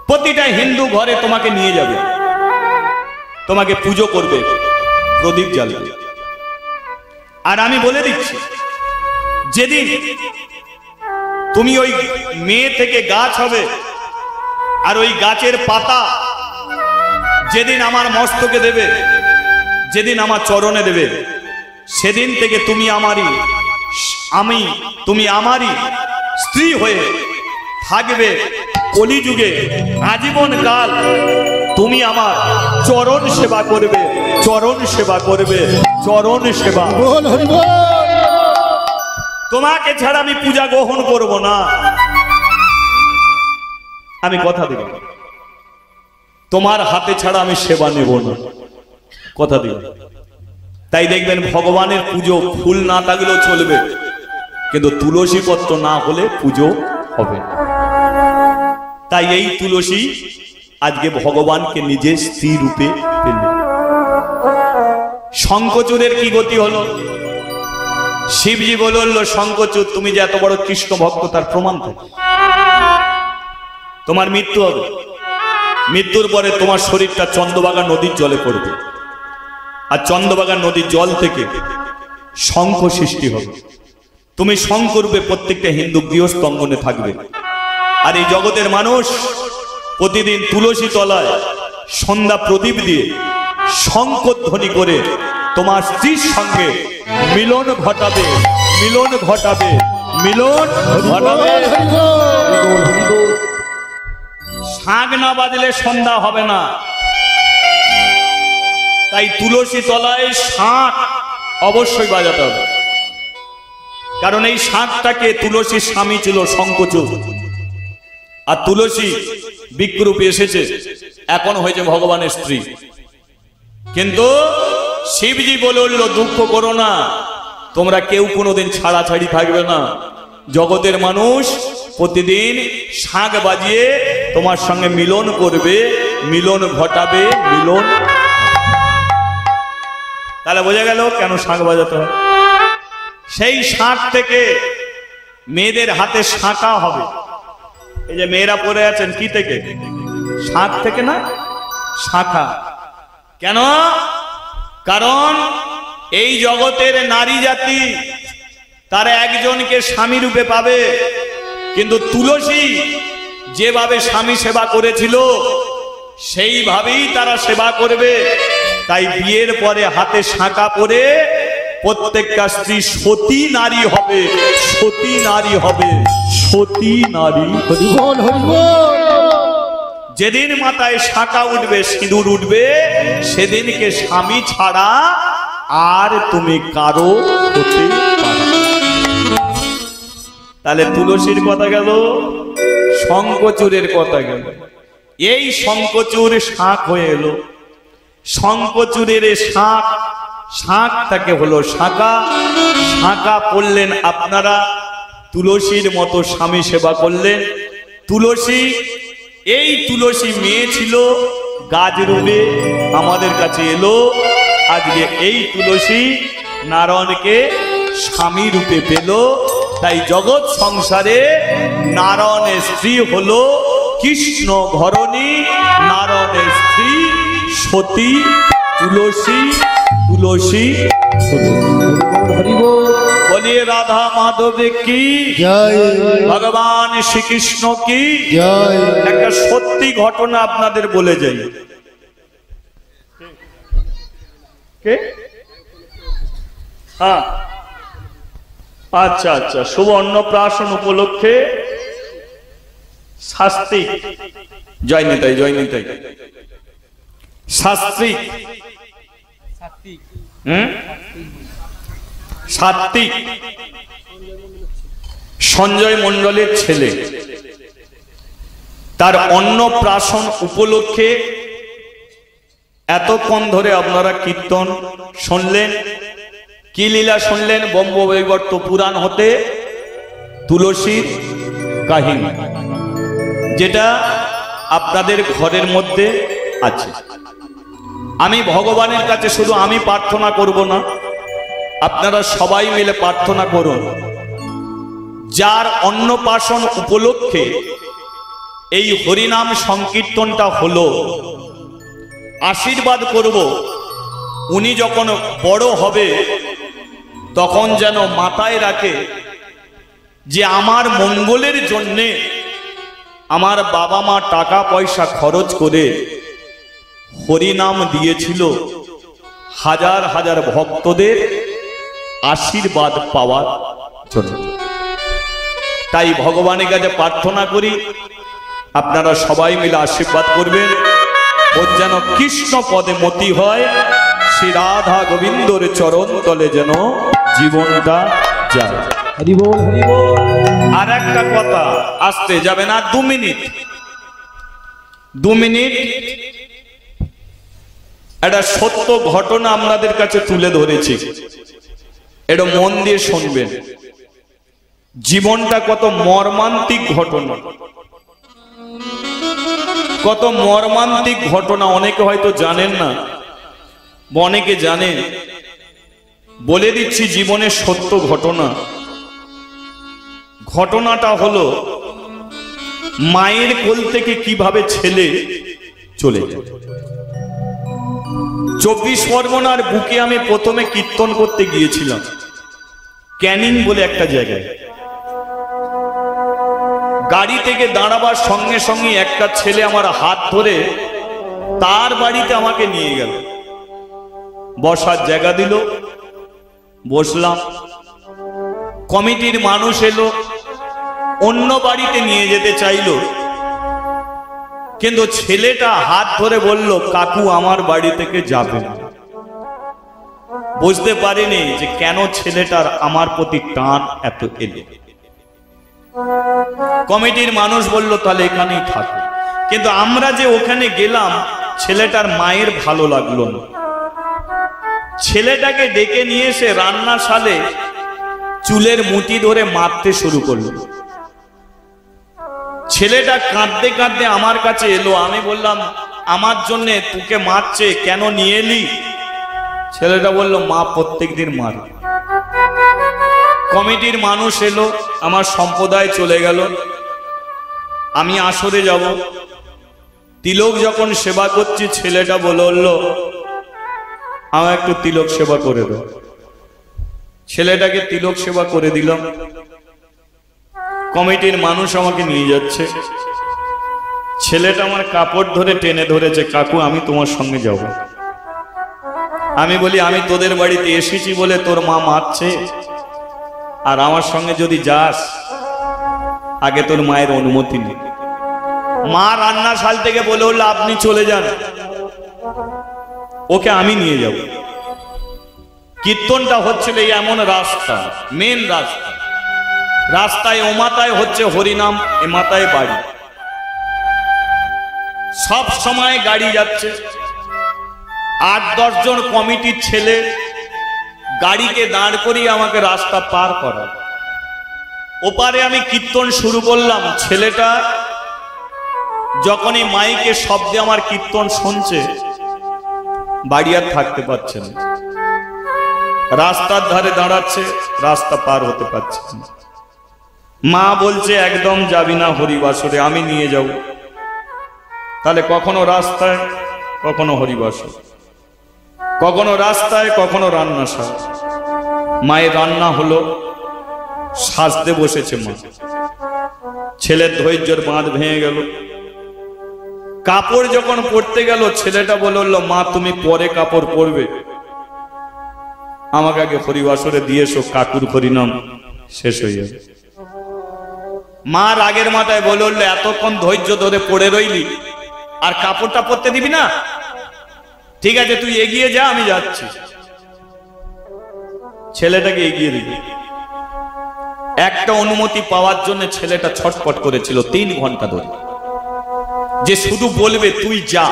প্রতিটা হিন্দু ঘরে তোমাকে নিয়ে যাবে, তোমাকে পুজো করবে, প্রদীপ জ্বালবে। আর আমি বলে দিচ্ছি, যেদিন তুমি ওই মেয়ে থেকে গাছ হবে, আর ওই গাছের পাতা যেদিন আমার মস্তকে দেবে, যেদিন আমার চরণে দেবে, সেদিন থেকে তুমি আমারই, তুমি আমারই স্ত্রী হয়ে থাকবে কলিযুগে আজীবন কাল। তুমি আমার চরণ সেবা করবে, চরণ সেবা করবে, চরণ সেবা। তোমাকে ছাড়া আমি পূজা গ্রহণ করব না, আমি কথা দিব। তোমার হাতে ছাড়া আমি সেবা নেব না, কথা দিব। তাই দেখবেন ভগবানের পুজো ফুল না থাকলেও চলবে, কিন্তু তুলসী পত্র না হলে পুজো হবে না। তাই এই তুলসী আজকে ভগবানকে নিজের স্ত্রী রূপে পেল। শঙ্খচূড়ের কি গতি হলো? শিবজি বলল শঙ্খচূড় তুমি যে এত বড় কৃষ্ণ ভক্ত তার প্রমাণ থাকে। তোমার মৃত্যু হবে, মৃত্যুর পরে তোমার শরীরটা চন্দ্রভাগা নদীর জলে পড়বে, আর চন্দ্রভাগা নদীর জল থেকে শঙ্খ সৃষ্টি হবে। তুমি শঙ্খ রূপে প্রত্যেকটা হিন্দু গৃহস্থ অঙ্গনে থাকবে। আর এই জগতের মানুষ প্রতিদিন তুলসী তলায় সন্ধ্যা প্রদীপ দিয়ে শঙ্খধ্বনি করে তোমার স্ত্রীর সঙ্গে মিলন ঘটাবে, মিলন ঘটাবে, মিলন ঘটাবে। শাঁখ না বাজলে সন্ধ্যা হবে না, তাই তুলসী তলায় শাঁখ অবশ্যই বাজাতে হবে। কারণ এই শাঁখটাকে তুলসীর স্বামী ছিল শঙ্খচূড়, আর তুলসী বিক্রূপে এসেছে, এখন হয়েছে ভগবানের স্ত্রী। কিন্তু শিবজি বলল দুঃখ করো না, তোমরা কেউ কোনোদিন ছাড়াছাড়ি থাকবে না। জগতের মানুষ প্রতিদিন শাঁখ বাজিয়ে তোমার সঙ্গে মিলন করবে, মিলন ঘটাবে, মিলন। তাহলে বোঝা গেল কেন শাঁখ বাজাতে হয়। সেই শাঁখ থেকে মেয়েদের হাতে শাঁখা হবে। এই যে মেয়েরা পরে আছেন কি থেকে? শাঁখ থেকে না, শাঁখা। কেন? কারণ এই জগতের নারী জাতি তারা একজনকে স্বামী রূপে পাবে, কিন্তু তুলসী যেভাবে স্বামী সেবা করেছিল সেইভাবেই তারা সেবা করবে। তাই বিয়ের পরে হাতে শাঁখা পরে প্রত্যেকটা স্ত্রী সতী নারী হবে, সতী নারী হবে, সতী নারী। যেদিন মাথায় শাঁখা উঠবে, সিঁদুর উঠবে, সেদিনকে স্বামী ছাড়া আর তুমি কারো হতে পারবে। তাহলে তুলসীর কথা গেল, শঙ্খচূড়ের কথা গেল। এই শঙ্খচূড় শাঁখ হয়ে এলো। শঙ্খচূড়ের শাঁখ, শাঁখ থেকে হলো শাঁখা, শাঁখা পড়লেন আপনারা, তুলসীর মতো স্বামী সেবা করলেন। তুলসী, এই তুলসী মেয়ে ছিল, গাছ রূপে আমাদের কাছে এলো। আজকে এই তুলসী নারায়ণকে স্বামী রূপে পেল। তাই জগৎ সংসারে নারায়ণের স্ত্রী হলো কৃষ্ণ ঘরণী, নারায়ণের স্ত্রী সতী তুলসী। তুলসী হরি বল। বলিয়ে রাধা মাধব কি জয় ভগবান শ্রীকৃষ্ণ কি জয়। একটা সত্যি ঘটনা আপনাদের বলে যাই। কে? হ্যাঁ, আচ্ছা আচ্ছা, শুভ অন্নপ্রাশন উপলক্ষে শাস্ত্রী, জয় নিতাই জয় নিতাই, শাস্ত্রী সাত্বিক সঞ্জয় মণ্ডলের ছেলে, তার অন্নপ্রাশন উপলক্ষে এতক্ষণ ধরে আপনারা কীর্তন শুনলেন। কি লীলা শুনলেন? ব্রহ্মবৈবর্ত পুরাণ হতে তুলসীর কাহিনী, যেটা আপনাদের ঘরের মধ্যে আছে। আমি ভগবানের কাছে শুধু আমি প্রার্থনা করব না, আপনারা সবাই মিলে প্রার্থনা করুন। যার অন্নপ্রাশন উপলক্ষে এই হরিনাম সংকীর্তনটা হলো, আশীর্বাদ করব উনি যখন বড় হবে তখন যেন মাথায় রাখে যে আমার মঙ্গলের জন্যে আমার বাবা মা টাকা পয়সা খরচ করে হরিনাম দিয়েছিল হাজার হাজার ভক্তদের আশীর্বাদ পাওয়ার জন্য। তাই ভগবানের কাছে প্রার্থনা করি আপনারা সবাই মিলে আশীর্বাদ করবেন, ওর যেন কৃষ্ণ পদে মতি হয়, শ্রী রাধা গোবিন্দর চরণ তলে যেন জীবনটা যায়। হরি বল হরি বল। আর একটা কথা, আসতে যাবে না, 2 মিনিট, 2 মিনিট একটা সত্য ঘটনা আপনাদের কাছে তুলে ধরেছি, এটা মন দিয়ে শুনবেন। জীবনটা কত মর্মান্তিক ঘটনা, কত মর্মান্তিক ঘটনা অনেকে হয়তো জানেন না, অনেকে জানেন। বলে দিচ্ছি জীবনের সত্য ঘটনা। ঘটনাটা হলো মায়ের কোল থেকে কিভাবে ছেলে চলে যায়। 24 পরগনার বুকে আমি প্রথমে কীর্তন করতে গিয়েছিলাম, ক্যানিং বলে একটা জায়গায়। গাড়ি থেকে দাঁড়াবার সঙ্গে সঙ্গে একটা ছেলে আমার হাত ধরে তার বাড়িতে আমাকে নিয়ে গেল, বসার জায়গা দিল, বসলাম। কমিটির মানুষ এলো, অন্য বাড়িতে নিয়ে যেতে চাইলো, কিন্তু ছেলেটা হাত ধরে বলল কাকু আমার বাড়ি থেকে যাবে না। বুঝতে পারিনি যে কেন ছেলেটার আমার প্রতি টান এত এলো। কমিটির মানুষ বলল তাহলে এখানেই থাকো, কিন্তু আমরা যে ওখানে গেলাম ছেলেটার মায়ের ভালো লাগলো না। ছেলেটাকে ডেকে নিয়ে এসে রান্নাশালে চুলের মুঠি ধরে মারতে শুরু করলো। ছেলেটা কাঁদতে কাঁদতে আমার কাছে এলো, আমি বললাম আমার জন্য তোকে মারছে, কেন নিয়ে এলি? ছেলেটা বলল মা প্রত্যেকদিন মারে। কমিটির মানুষ এলো, আমার সম্প্রদায় চলে গেল, আমি আসরে যাব। তিলক যখন সেবা করছি ছেলেটা বলল আমার একটু তিলক সেবা করে দাও। ছেলেটাকে তিলক সেবা করে দিলাম। কমিটির মানুষ আমাকে নিয়ে যাচ্ছে, ছেলেটা আমার কাপড় ধরে টেনে ধরেছে, কাকু আমি তোমার সঙ্গে যাব। আমি বলি আমি তোদের বাড়িতে এসেছি বলে তোর মা মারছে, আর আমার সঙ্গে যদি যাস আগে তোর মায়ের অনুমতি নেই। মা রান্নাশাল থেকে বলে উঠল আপনি চলে যান, ওকে আমি নিয়ে যাব। কীর্তনটা হচ্ছিল এমন রাস্তা, মেন রাস্তা, রাস্তায় ও মাথায় হচ্ছে হরিনাম, এ মাথায় বাড়ি, সব সময় গাড়ি যাচ্ছে। 8-10 জন কমিটির ছেলে গাড়িকে দাঁড় করিয়ে আমাকে রাস্তা পার করা। ওপারে আমি কীর্তন শুরু করলাম। ছেলেটা যখনই মাইকে শব্দে আমার কীর্তন শুনছে, বাড়ি আর থাকতে পারছে না, রাস্তার ধারে দাঁড়াচ্ছে, রাস্তা পার হতে পারছে না। মা বলছে একদম যাবি না হরিবাসরে, আমি নিয়ে যাব। তাহলে কখনো রাস্তায়, কখনো হরিবাসর, কখনো রাস্তায়, কখনো রান্নাশাল। মায়ের রান্না হলো, সাজতে বসেছে মা। ছেলের ধৈর্যের বাঁধ ভেঙে গেল। কাপড় যখন পরতে গেল, ছেলেটা বলল, মা তুমি পরে কাপড় পরবে, আমাকে আগে হরিবাসরে দিয়ে এসো, কাকুর হরিনাম শেষ হয়ে যাবে। মা রাগের মাথায় বলল, এতক্ষণ ধৈর্য ধরে পড়ে রইলি, আর কাপড়টা পরতে দিবি না? ঠিক আছে, তুই এগিয়ে যা, আমি যাচ্ছি। ছেলেটাকে এগিয়ে দিবি। একটা অনুমতি পাওয়ার জন্য ছেলেটা ছটফট করেছিল 3 ঘন্টা ধরে, যে শুধু বলবে তুই যা।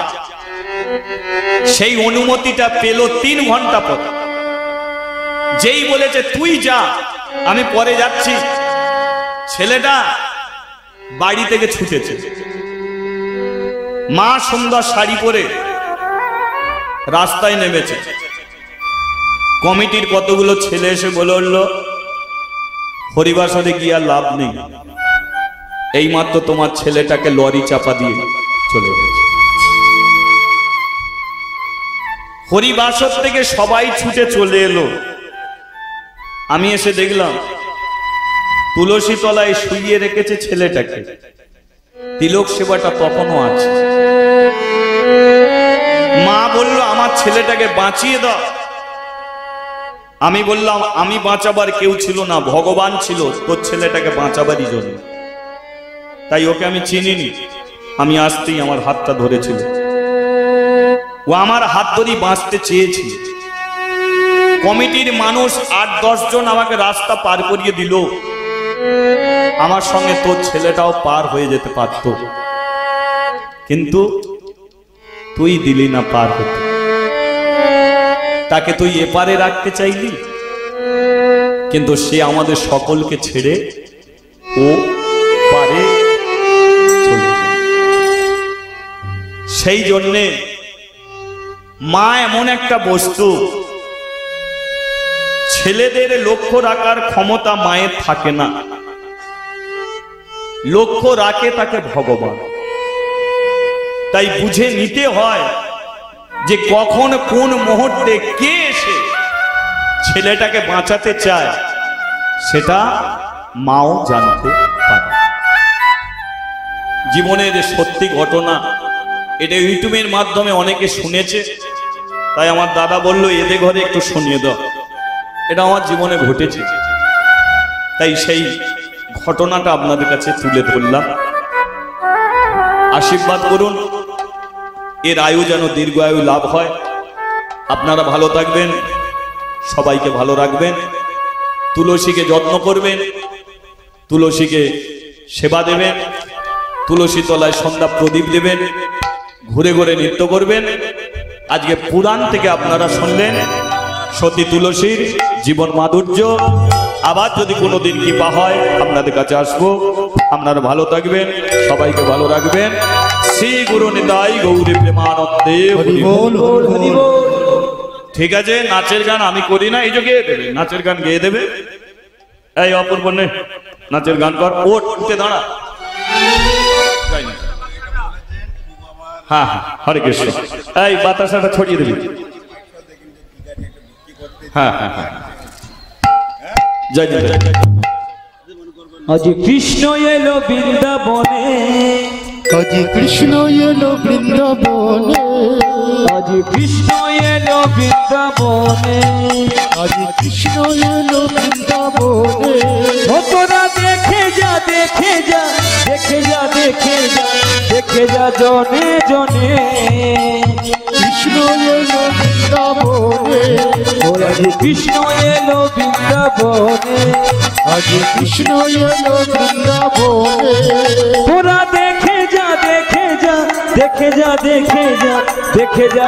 সেই অনুমতিটা পেল 3 ঘন্টা পর। যেই বলেছে তুই যা, আমি পরে যাচ্ছি, ছেলেটা বাড়ি থেকে ছুটেছে। মা সুন্দর শাড়ি পরে রাস্তায় নেমেছে। কমিটির কতগুলো ছেলে এসে বলল, হরিবাসরে গিয়ে আর লাভ নেই, এইমাত্র তোমার ছেলেটাকে লরি চাপা দিয়ে চলে গেছে। হরিবাসর থেকে সবাই ছুটে চলে এলো। আমি এসে দেখলাম তুলসী তলায় শুইয়ে রেখেছে ছেলেটাকে। তিলক সেবাটা তখনও আছে। মা বলল, আমার ছেলেটাকে বাঁচিয়ে দাও। আমি বললাম, আমি বাঁচাবার কেউ ছিল না, ভগবান ছিল তোর ছেলেটাকে বাঁচাবারই জন্য। তাই ওকে আমি চিনিনি। আমি আসতেই আমার হাতটা ধরেছিল, ও আমার হাত ধরেই বাঁচতে চেয়েছিল। কমিটির মানুষ 8-10 জন আমাকে রাস্তা পার করিয়ে দিল। আমার সঙ্গে তোর ছেলেটাও পার হয়ে যেতে পারত, কিন্তু তুই দিলি না পার হতে। তাকে তুই এপারে রাখতে চাইলি, কিন্তু সে আমাদের সকলকে ছেড়ে ও পারে চলে গেল। সেই জন্যে মা এমন একটা বস্তু, ছেলেদের লক্ষ্য রাখার ক্ষমতা মায়ের থাকে না, লক্ষ্য রাখে তাকে ভগবান। তাই বুঝে নিতে হয় যে কখন কোন মুহূর্তে কে এসে ছেলেটাকে বাঁচাতে চায়, সেটা মাও জানতে পারে। জীবনের সত্যি ঘটনা, এটা ইউটিউবের মাধ্যমে অনেকে শুনেছে। তাই আমার দাদা বলল, এদের ঘরে একটু শুনিয়ে দাও। এটা আমার জীবনে ঘটেছে, তাই সেই ঘটনাটা আপনাদের কাছে তুলে ধরলাম। আশীর্বাদ করুন, এর আয়ু যেন দীর্ঘ আয়ু লাভ হয়। আপনারা ভালো থাকবেন, সবাইকে ভালো রাখবেন, তুলসীকে যত্ন করবেন, তুলসীকে সেবা দেবেন, তুলসী তলায় সন্ধ্যা প্রদীপ দেবেন, ঘুরে ঘুরে নৃত্য করবেন। আজকে পুরাণ থেকে আপনারা শুনলেন সতী তুলসীর জীবন মাধুর্য। আবার যদি কোনোদিন কৃপা হয় আপনাদের কাছে আসবো। আপনারা ভালো থাকবেন, সবাইকে ভালো রাখবেন। শ্রী গুরু নিতাই গৌরী প্রেমানন্দে হরি বল। ঠিক আছে, নাচের গান আমি করি না, এই যে গেয়ে দেবে, নাচের গান গেয়ে দেবে। এই অপূর্ব নে, নাচের গান কর। উঠে দাঁড়া। হ্যাঁ হ্যাঁ, হরে কৃষ্ণ। এই বাতাসাটা ছড়িয়ে দিবি। হ্যাঁ হ্যাঁ হ্যাঁ, জয় জয় জয়। আজ কৃষ্ণ এলো বৃন্দাবনে, আজ কৃষ্ণ এলো বৃন্দাবনে, আজ কৃষ্ণ এলো বৃন্দাবনে, আজ কৃষ্ণ এলো বৃন্দাবনে। ভক্তরা দেখে যা, দেখে যা, দেখে যা, দেখে যা, দেখে যা জনে জনে। কৃষ্ণ এলো বৃন্দাবনে, আজ কৃষ্ণ এলো বৃন্দাবনে, আজ কৃষ্ণ এলো বৃন্দাবনে। তোরা দেখে যা, দেখে যা, দেখে যা, দেখে যা, দেখে যা।